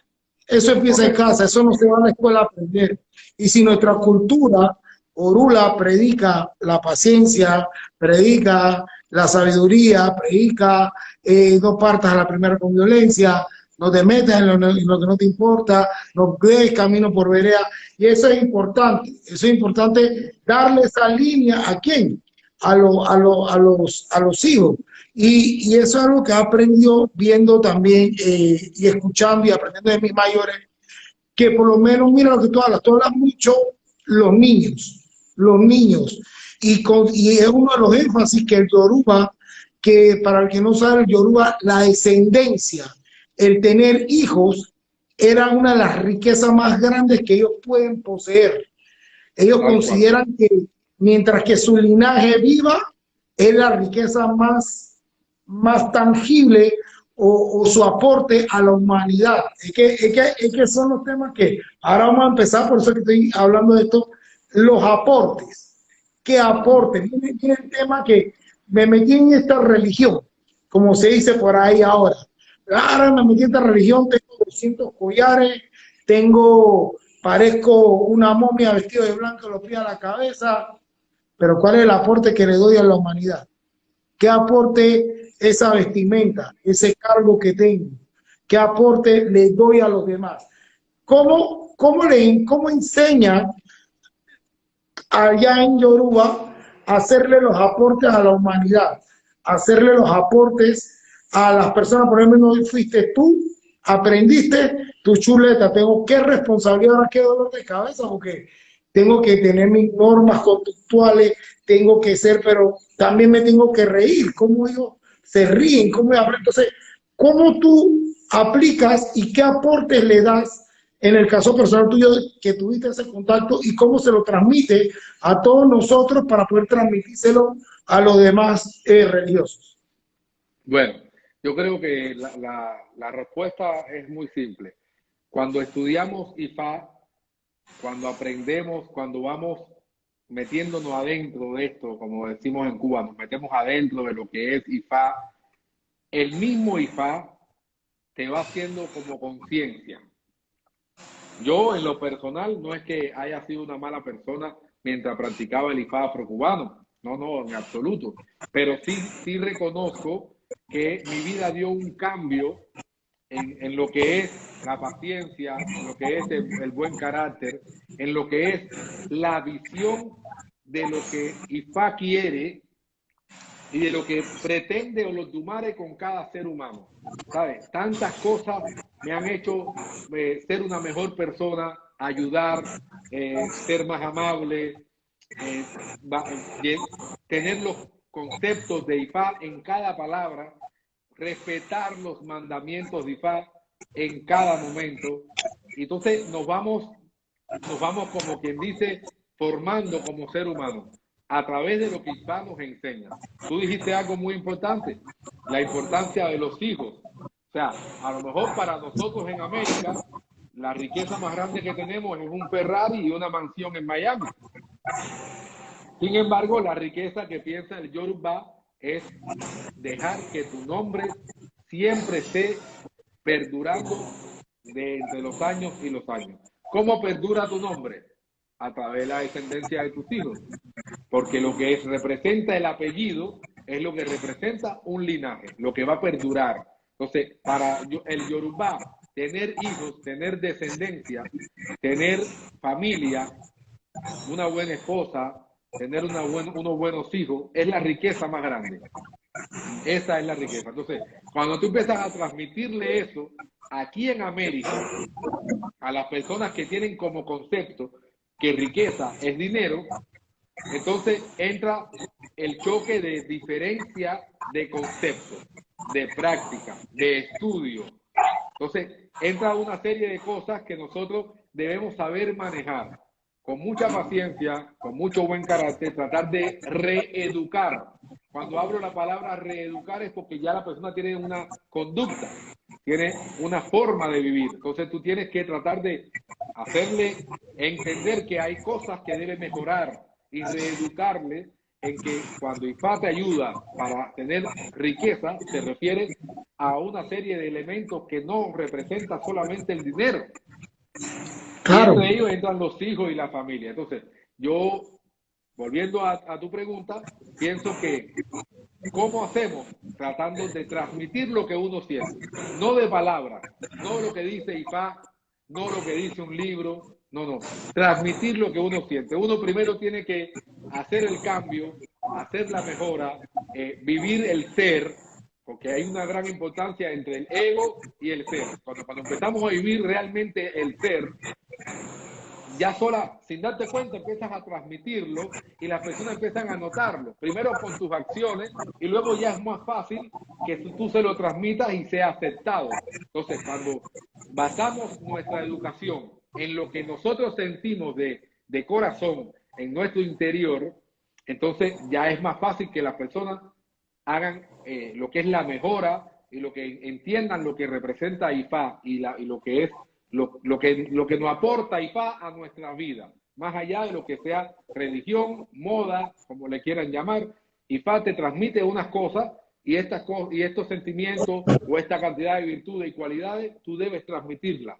Eso empieza en casa, eso no se va a la escuela a aprender. Y si nuestra cultura Orula predica la paciencia, predica la sabiduría, predica no partas a la primera con violencia, no te metas en lo que no te importa, no des camino por vereda. Y eso es importante darle esa línea a quién, a los hijos. Y eso es algo que aprendió viendo también y escuchando y aprendiendo de mis mayores, que por lo menos, mira lo que tú hablas mucho los niños. Y es uno de los énfasis que el Yoruba, que para el que no sabe el Yoruba, la descendencia, el tener hijos, era una de las riquezas más grandes que ellos pueden poseer. Ellos consideran que mientras que su linaje viva, es la riqueza más tangible o su aporte a la humanidad. Es que son los temas que ahora vamos a empezar, por eso que estoy hablando de esto, los aportes. ¿Qué aporte? Viene el tema que me metí en esta religión, como se dice por ahí ahora. Ahora me metí en esta religión, tengo 200 collares, parezco una momia vestida de blanco, los pies a la cabeza, pero ¿cuál es el aporte que le doy a la humanidad? ¿Qué aporte esa vestimenta, ese cargo que tengo? ¿Qué aporte le doy a los demás? ¿Cómo enseña allá en Yoruba a hacerle los aportes a la humanidad, hacerle los aportes a las personas? Por ejemplo, no fuiste tú, aprendiste tu chuleta, tengo qué responsabilidad, ahora qué dolor de cabeza, porque tengo que tener mis normas conductuales, tengo que ser, pero también me tengo que reír, cómo ellos se ríen, cómo aprenden. Entonces, ¿cómo tú aplicas y qué aportes le das en el caso personal tuyo que tuviste ese contacto y cómo se lo transmite a todos nosotros para poder transmitírselo a los demás religiosos? Bueno, yo creo que la respuesta es muy simple. Cuando estudiamos Ifá, cuando aprendemos, cuando vamos metiéndonos adentro de esto, como decimos en Cuba, nos metemos adentro de lo que es IFA, el mismo IFA te va haciendo como conciencia. Yo, en lo personal, no es que haya sido una mala persona mientras practicaba el IFA afrocubano, no, en absoluto, pero sí reconozco que mi vida dio un cambio en lo que es la paciencia, en lo que es el buen carácter, en lo que es la visión de lo que IFA quiere y de lo que pretende Olodumare con cada ser humano. ¿Sabes? Tantas cosas me han hecho ser una mejor persona, ayudar, ser más amable, eh, tener los conceptos de IFA en cada palabra, respetar los mandamientos de IFA en cada momento. Y entonces nos vamos como quien dice, formando como ser humano a través de lo que IFA nos enseña. Tú dijiste algo muy importante, la importancia de los hijos. O sea, a lo mejor para nosotros en América, la riqueza más grande que tenemos es un Ferrari y una mansión en Miami. Sin embargo, la riqueza que piensa el Yoruba es dejar que tu nombre siempre esté perdurando de entre los años y los años. ¿Cómo perdura tu nombre? A través de la descendencia de tus hijos. Porque lo que representa el apellido es lo que representa un linaje, lo que va a perdurar. Entonces, para el Yoruba, tener hijos, tener descendencia, tener familia, una buena esposa, tener unos buenos hijos, es la riqueza más grande. Esa es la riqueza. Entonces, cuando tú empiezas a transmitirle eso aquí en América, a las personas que tienen como concepto que riqueza es dinero, entonces entra el choque de diferencia de conceptos, de práctica, de estudio. Entonces entra una serie de cosas que nosotros debemos saber manejar con mucha paciencia, con mucho buen carácter, tratar de reeducar. Cuando hablo la palabra reeducar es porque ya la persona tiene una conducta, tiene una forma de vivir. Entonces tú tienes que tratar de hacerle entender que hay cosas que debe mejorar y reeducarle en que cuando IFA te ayuda para tener riqueza, se refiere a una serie de elementos que no representa solamente el dinero. Claro. Y entre ellos entran los hijos y la familia. Entonces, yo, volviendo a tu pregunta, pienso que ¿cómo hacemos? Tratando de transmitir lo que uno siente, no de palabras, no lo que dice IFA, no lo que dice un libro, no, transmitir lo que uno siente. Uno primero tiene que hacer el cambio, hacer la mejora, vivir el ser, porque hay una gran importancia entre el ego y el ser. Cuando empezamos a vivir realmente el ser, ya sola, sin darte cuenta, empiezas a transmitirlo y las personas empiezan a notarlo. Primero con tus acciones y luego ya es más fácil que tú se lo transmitas y sea aceptado. Entonces, cuando basamos nuestra educación en lo que nosotros sentimos de corazón, en nuestro interior, entonces ya es más fácil que las personas hagan lo que es la mejora y lo que entiendan lo que representa IFA y lo que es lo que nos aporta IFA a nuestra vida, más allá de lo que sea religión, moda, como le quieran llamar. IFA te transmite unas cosas y estos sentimientos o esta cantidad de virtudes y cualidades, tú debes transmitirlas.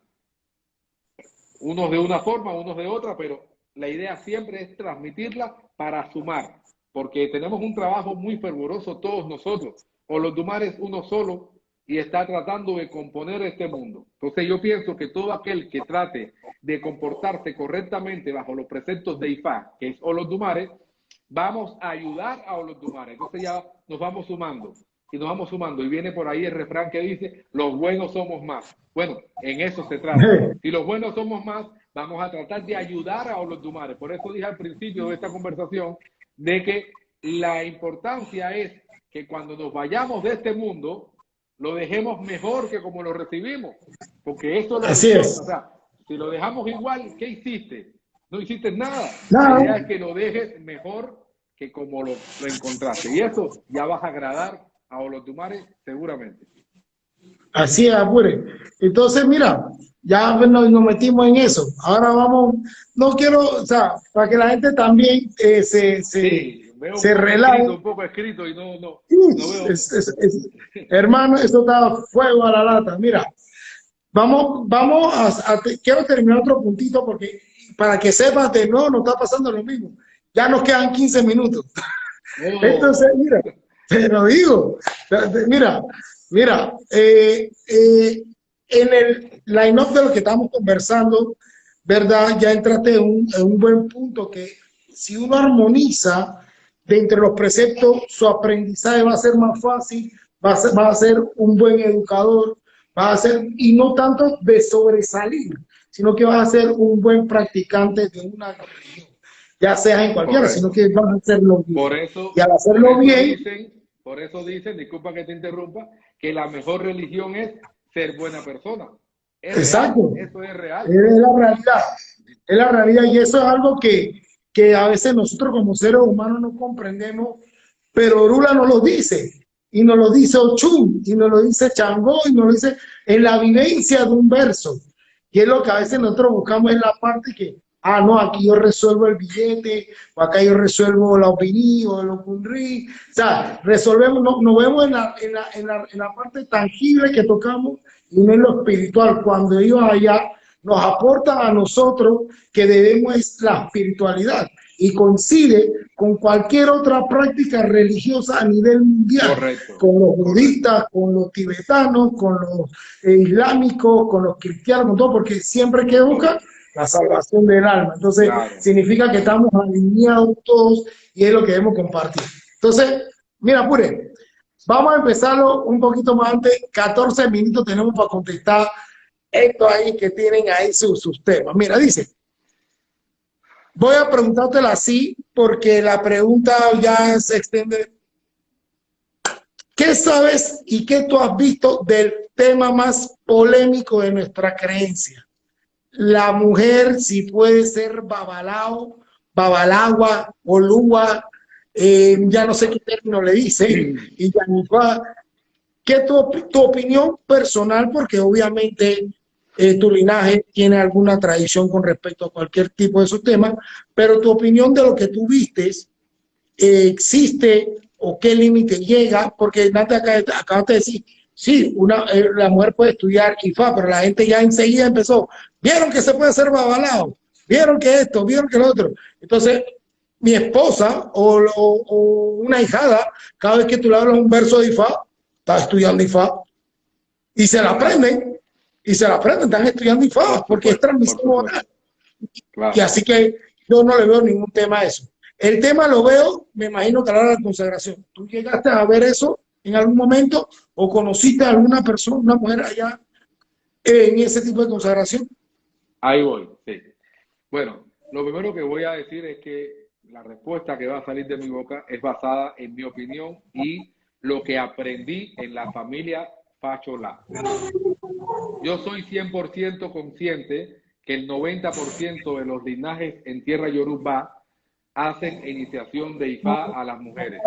Unos de una forma, unos de otra, pero la idea siempre es transmitirla para sumar, porque tenemos un trabajo muy fervoroso todos nosotros. Olodumare es uno solo y está tratando de componer este mundo. Entonces yo pienso que todo aquel que trate de comportarse correctamente bajo los preceptos de IFA, que es Olodumare, vamos a ayudar a Olodumare. Entonces ya nos vamos sumando y nos vamos sumando. Y viene por ahí el refrán que dice, los buenos somos más. Bueno, en eso se trata. Si los buenos somos más, vamos a tratar de ayudar a Olodumare. Por eso dije al principio de esta conversación de que la importancia es que cuando nos vayamos de este mundo, lo dejemos mejor que como lo recibimos. Porque eso lo Así es. O sea, si lo dejamos igual, ¿qué hiciste? No hiciste nada. No. La idea es que lo dejes mejor que como lo encontraste. Y eso ya vas a agradar a Olodumare seguramente. Así es, Apure. Entonces, mira, ya pues, nos metimos en eso. Ahora vamos, no quiero, o sea, para que la gente también Sí, veo se relaje. un poco escrito y no Uf, veo. hermano, eso está fuego a la lata. Mira, quiero terminar otro puntito porque para que sepas de no, nos está pasando lo mismo. Ya nos quedan 15 minutos. Entonces, Oh, mira, te lo digo, mira, mira, en el line-up de lo que estamos conversando, ¿verdad? Ya entraste en un buen punto que si uno armoniza de entre los preceptos, su aprendizaje va a ser más fácil, va a ser un buen educador, va a ser, y no tanto de sobresalir, sino que va a ser un buen practicante de una religión, ya sea en cualquiera, sino correcto. que vas a hacerlo bien. Por Y al eso, hacerlo bien, por eso dicen, disculpa que te interrumpa, que la mejor religión es ser buena persona. Es real, exacto, eso es real. es la realidad, es la realidad y eso es algo que a veces nosotros como seres humanos no comprendemos, pero Orula nos lo dice, y nos lo dice Ochun, y nos lo dice Changó, y nos lo dice en la vivencia de un verso, y es lo que a veces nosotros buscamos en la parte que, no, aquí yo resuelvo el billete, o acá yo resuelvo la opinión, o el opinri, o sea, resolvemos, nos vemos en la parte tangible que tocamos, y no en lo espiritual, cuando ellos allá nos aportan a nosotros que debemos es la espiritualidad y coincide con cualquier otra práctica religiosa a nivel mundial, Correcto, con los correcto. budistas, con los tibetanos, con los islámicos, con los cristianos, con todo, porque siempre que buscan Correcto. la salvación del alma. Entonces, Claro. significa que estamos alineados todos y es lo que debemos compartir. Entonces, mira, Pure, vamos a empezarlo un poquito más antes. 14 minutos tenemos para contestar esto ahí que tienen ahí sus temas. Mira, dice, voy a preguntártela así porque la pregunta ya se extiende. ¿Qué sabes y qué tú has visto del tema más polémico de nuestra creencia? La mujer, si puede ser babalao, babalagua, olúa, ya no sé qué término le dicen, y ya ni ¿qué tu opinión personal? Porque obviamente tu linaje tiene alguna tradición con respecto a cualquier tipo de esos temas, pero tu opinión de lo que tú vistes, ¿existe o qué límite llega? Porque antes acabas de decir, sí, la mujer puede estudiar IFA, pero la gente ya enseguida empezó, vieron que se puede hacer babalao, vieron que esto, vieron que lo otro. Entonces, mi esposa o una hijada, cada vez que tú le hablas un verso de IFA, está estudiando IFA y se la aprenden, están estudiando IFA Por porque es supuesto, por transmisión oral. supuesto. Y Claro. así que yo no le veo ningún tema a eso. El tema lo veo, me imagino que a la hora de la consagración. ¿Tú llegaste a ver eso en algún momento o conociste a alguna persona, una mujer allá en ese tipo de consagración? Ahí voy, sí. Bueno, lo primero que voy a decir es que la respuesta que va a salir de mi boca es basada en mi opinión y lo que aprendí en la familia Facholá. Yo soy 100% consciente que el 90% de los linajes en tierra Yoruba hacen iniciación de Ifá a las mujeres.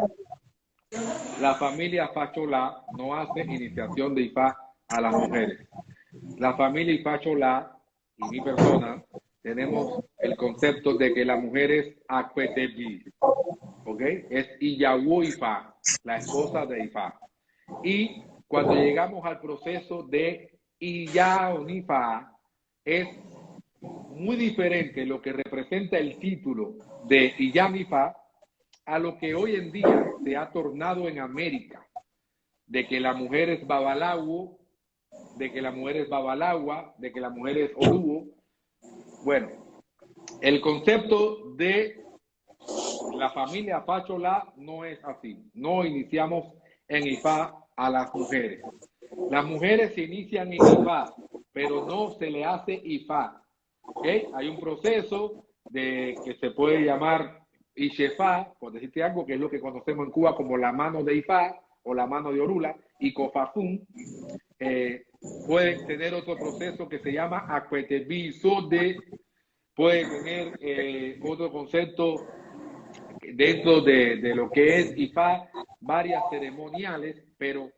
La familia Facholá no hace iniciación de Ifá a las mujeres. La familia Ifá-Cholá y mi persona tenemos el concepto de que la mujer es Akpetebi, ¿ok? Es Iyawu Ifá, la esposa de Ifá. Y cuando llegamos al proceso de Iyaonifa, es muy diferente lo que representa el título de Iyanifa a lo que hoy en día se ha tornado en América, de que la mujer es Babalawo, de que la mujer es babalagua, de que la mujer es orubo. Bueno, el concepto de la familia Facholá no es así. No iniciamos en Ifá a las mujeres. Las mujeres se inician en Ifá, pero no se le hace Ifá. ¿Okay? Hay un proceso que se puede llamar Ishefá, por decirte algo, que es lo que conocemos en Cuba como la mano de Ifá o la mano de Orula, y Cofafún. Pueden tener otro proceso que se llama Acuetebisode, puede tener otro concepto dentro de lo que es IFA, varias ceremoniales, pero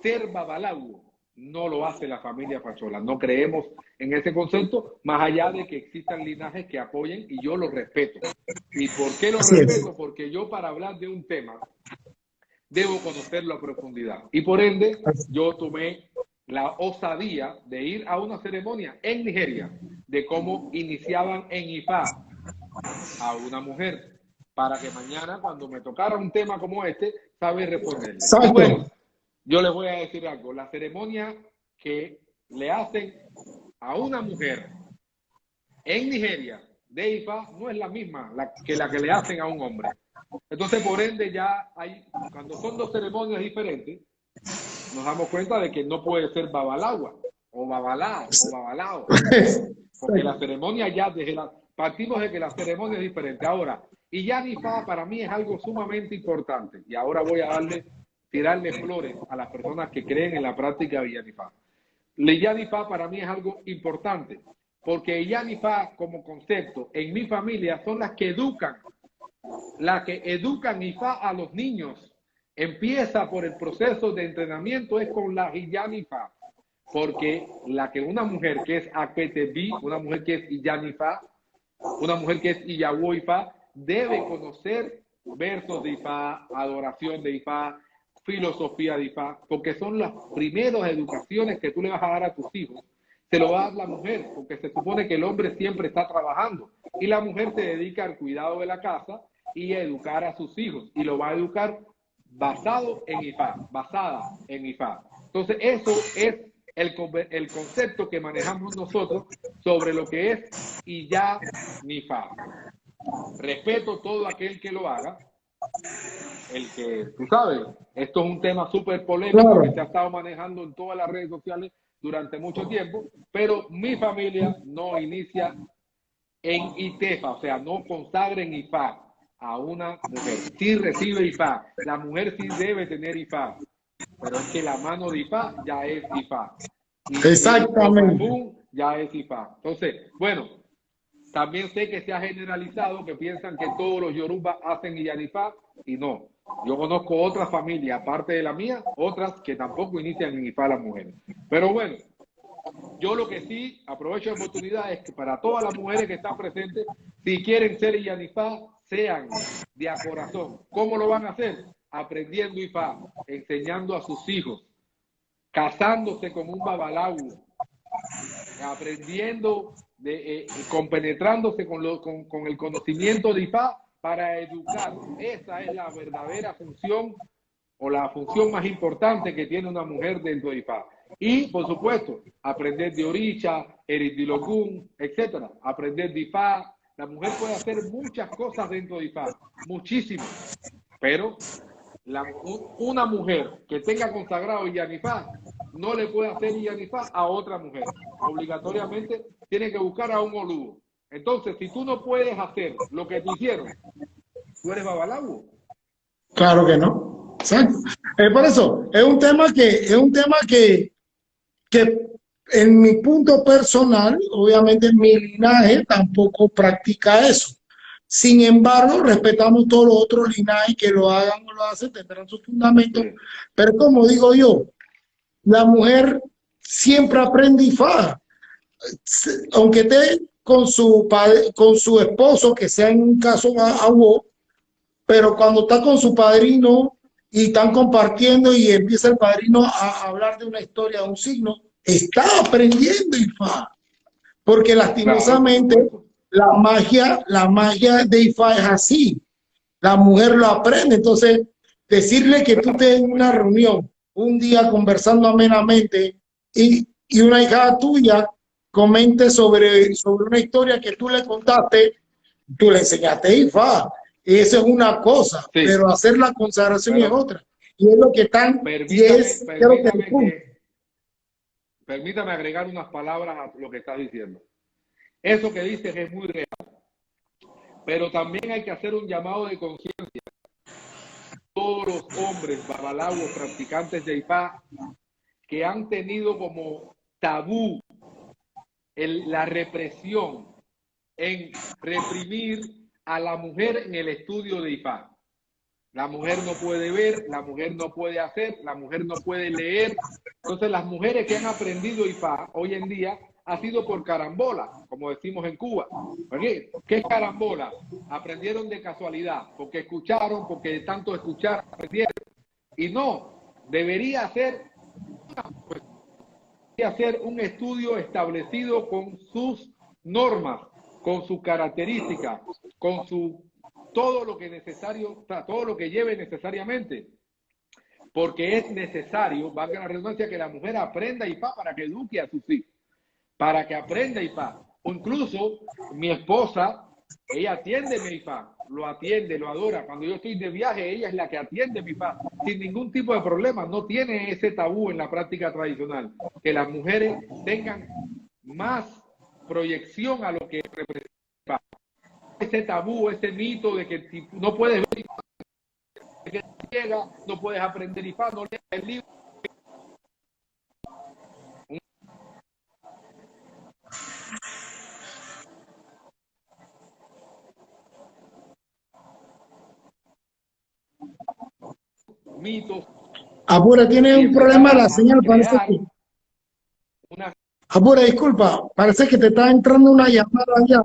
ser babalago no lo hace la familia Fachola. No creemos en ese concepto, más allá de que existan linajes que apoyen y yo los respeto. ¿Y por qué los respeto? Porque yo para hablar de un tema debo conocerlo a profundidad. Y por ende, yo tomé la osadía de ir a una ceremonia en Nigeria de cómo iniciaban en Ifá a una mujer, para que mañana cuando me tocara un tema como este, sabe responderle. Exacto. Y bueno, yo les voy a decir algo, la ceremonia que le hacen a una mujer en Nigeria de Ifá no es la misma que la que le hacen a un hombre. Entonces, por ende, ya hay, cuando son dos ceremonias diferentes, nos damos cuenta de que no puede ser babalagua o babalá o babalao, porque la ceremonia ya partimos de que la ceremonia es diferente. Ahora, y ya Ifá para mí es algo sumamente importante, y ahora voy a tirarle flores a las personas que creen en la práctica de Yanifá. Yanifá para mí es algo importante, porque Yanifá como concepto en mi familia son las que educan Ifá a los niños. Empieza por el proceso de entrenamiento es con la Yanifá, porque una mujer que es Akpetebi, una mujer que es Yanifá, una mujer que es Iyawo Ifá, debe conocer versos de Ifá, adoración de Ifá, filosofía de Ifá, porque son las primeras educaciones que tú le vas a dar a tus hijos. Se lo va a dar la mujer, porque se supone que el hombre siempre está trabajando y la mujer se dedica al cuidado de la casa y a educar a sus hijos, y lo va a educar basada en Ifá. Entonces, eso es el concepto que manejamos nosotros sobre lo que es Yanifá. Respeto todo aquel que lo haga, el que, tú sabes, esto es un tema súper polémico, claro, que se ha estado manejando en todas las redes sociales durante mucho tiempo, pero mi familia no inicia en ITEFA, o sea, no consagra en Ifá a una mujer. Sí recibe Ifá, la mujer sí debe tener Ifá, pero es que la mano de Ifá ya es Ifá. Y exactamente. El ya es Ifá. Entonces, bueno, también sé que se ha generalizado, que piensan que todos los Yoruba hacen Yanifá, y no. Yo conozco otras familias, aparte de la mía, otras que tampoco inician en Ifá las mujeres. Pero bueno, yo lo que sí aprovecho la oportunidad es que para todas las mujeres que están presentes, si quieren ser Yanifá, sean de a corazón. ¿Cómo lo van a hacer? Aprendiendo Ifá, enseñando a sus hijos, casándose con un babalaú, aprendiendo, compenetrándose con el conocimiento de Ifá para educar. Esa es la verdadera función o la función más importante que tiene una mujer dentro de Ifá. Y, por supuesto, aprender de Orisha, Eridilogún, etcétera. Aprender de Ifá. La mujer puede hacer muchas cosas dentro de Ifá, muchísimas. Pero una mujer que tenga consagrado Yanifá no le puede hacer Yanifá a otra mujer. Obligatoriamente tiene que buscar a un olugo. Entonces, si tú no puedes hacer lo que te hicieron, ¿tú eres babalago? Claro que no. Exacto. Por eso, es un tema que en mi punto personal, obviamente mi linaje tampoco practica eso. Sin embargo, respetamos todos los otros linajes que lo hagan o lo hacen, tendrán sus fundamentos. Sí. Pero como digo yo, la mujer siempre aprende Ifá. Aunque esté con su padre, con su esposo, que sea en un caso abuelo, pero cuando está con su padrino y están compartiendo y empieza el padrino a hablar de una historia, de un signo, está aprendiendo Ifá. Porque lastimosamente claro, la magia de Ifá es así. La mujer lo aprende. Entonces, decirle que tú estés en una reunión, un día conversando amenamente y una hija tuya comente sobre una historia que tú le contaste, tú le enseñaste Ifá. Eso es una cosa, sí, pero hacer la consagración es otra. Y es lo que están... Permítame agregar unas palabras a lo que estás diciendo. Eso que dices es muy real. Pero también hay que hacer un llamado de conciencia. Todos los hombres babalawos, practicantes de Ifá, que han tenido como tabú la represión, en reprimir a la mujer en el estudio de Ifá. La mujer no puede ver, la mujer no puede hacer, la mujer no puede leer. Entonces las mujeres que han aprendido IFA hoy en día ha sido por carambola, como decimos en Cuba. ¿Qué es carambola? Aprendieron de casualidad, porque escucharon, porque de tanto escuchar aprendieron. Y no, debería ser un estudio establecido con sus normas, con sus características, con su todo lo que necesario, o sea, todo lo que lleve necesariamente, porque es necesario, valga la redundancia, que la mujer aprenda IPA para que eduque a sus hijos, para que aprenda IPA. O incluso mi esposa, ella atiende mi IPA, lo atiende, lo adora. Cuando yo estoy de viaje, ella es la que atiende mi IPA, sin ningún tipo de problema. No tiene ese tabú en la práctica tradicional, que las mujeres tengan más proyección a lo que representa IPA. Ese tabú, ese mito de que no puedes ver, que llega, no puedes aprender IPA, no lees el libro. Mitos. Apura, tiene Y un problema empezar la a señal, parece crear que. una... Apura, disculpa, parece que te está entrando una llamada allá.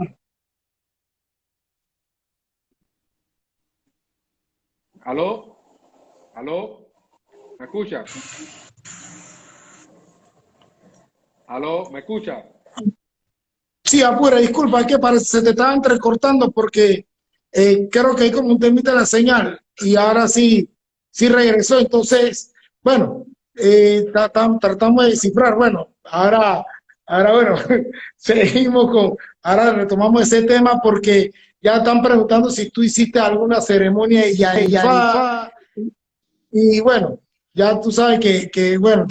¿Aló? ¿Aló? ¿Me escucha? ¿Aló? ¿Me escucha? Sí, Apura, disculpa, es que parece se te estaba entrecortando porque creo que hay como un temita en la señal y ahora sí, sí regresó. Entonces, bueno, tratamos de descifrar. Bueno, bueno, seguimos ahora retomamos ese tema porque ya están preguntando si tú hiciste alguna ceremonia de Yanifá. Y bueno, ya tú sabes que bueno,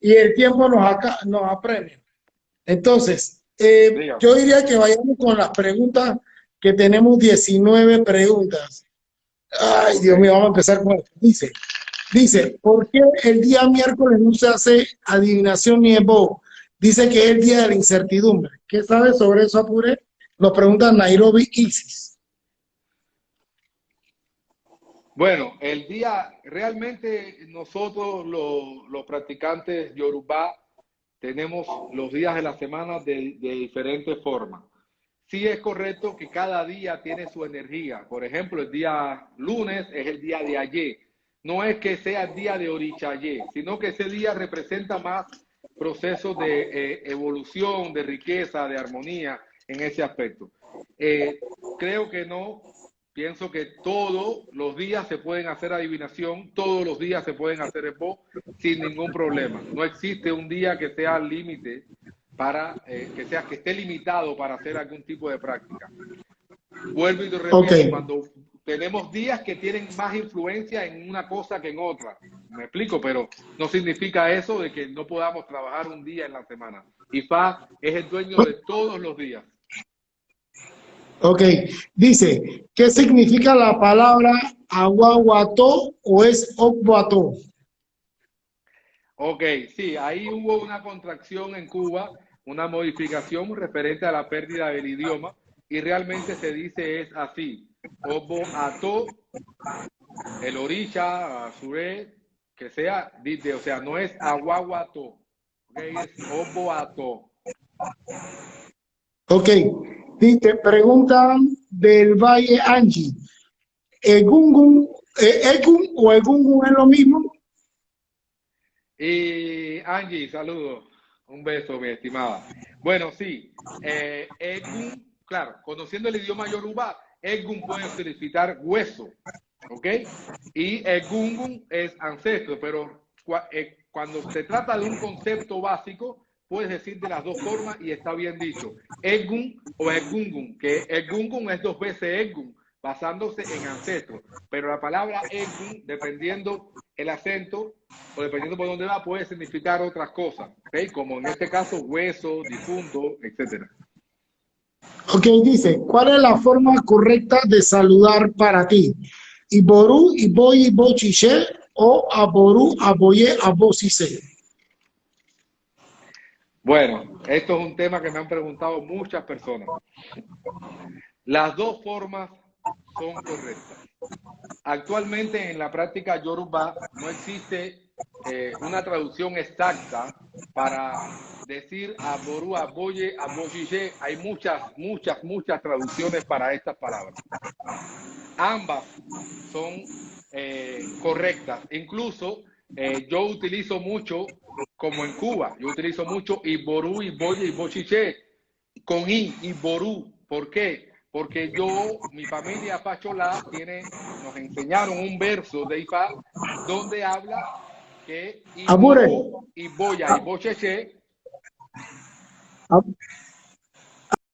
y el tiempo nos apremia. Entonces, Diga. yo diría que vayamos con las preguntas, que tenemos 19 preguntas. Ay, Dios mío, Okay. vamos a empezar con esto. Dice, ¿por qué el día miércoles no se hace adivinación ni embo? Dice que es el día de la incertidumbre. ¿Qué sabes sobre eso, Apure? Nos pregunta Nairobi Isis. Bueno, el día, realmente nosotros los practicantes Yorubá tenemos los días de la semana de diferentes formas. Sí es correcto que cada día tiene su energía. Por ejemplo, el día lunes es el día de ayer. No es que sea el día de Orichayé, sino que ese día representa más procesos de evolución, de riqueza, de armonía en ese aspecto. Creo que no. Pienso que todos los días se pueden hacer adivinación, todos los días se pueden hacer esbo sin ningún problema. No existe un día que sea límite para que esté limitado para hacer algún tipo de práctica. Vuelvo y te repito, Ok, cuando tenemos días que tienen más influencia en una cosa que en otra. Me explico, pero no significa eso de que no podamos trabajar un día en la semana. IFA es el dueño de todos los días. ok. Dice, ¿qué significa la palabra aguaguató o es okbuató? Ok, sí, ahí hubo una contracción en Cuba, una modificación referente a la pérdida del idioma y realmente se dice es así. Obo ato, el orisha, azure, que sea, o sea, no es aguaguato, okay, es obo ato. Ok, te preguntan del Valle Angie. ¿Egun o Egungun es lo mismo? Y Angie, saludos, un beso, mi estimada. Bueno, sí, Egun, claro, conociendo el idioma Yoruba, Egun puede significar hueso, ¿ok? Y Egungun es ancestro, pero cuando se trata de un concepto básico, puedes decir de las dos formas y está bien dicho. Egun o Egungun, que Egungun es dos veces Egun, basándose en ancestro. Pero la palabra Egun, dependiendo el acento o dependiendo por dónde va, puede significar otras cosas, ¿okay? Como en este caso hueso, difunto, etcétera. Ok, dice, ¿cuál es la forma correcta de saludar para ti? ¿Iboru, Iboyi, Bochiche o Aboru, Aboye, Abosise? Bueno, esto es un tema que me han preguntado muchas personas. Las dos formas son correctas. Actualmente en la práctica yoruba no existe una traducción exacta para decir aboru, aboye, aboyiye. Hay muchas traducciones para estas palabras. Ambas son correctas. Incluso yo utilizo mucho, como en Cuba, yo utilizo mucho Iború, Iboye, Ibochiche con Iború. ¿Por qué? Porque mi familia Pacholá nos enseñaron un verso de Ifá donde habla que Apure. Iború, Iboya, Ibocheche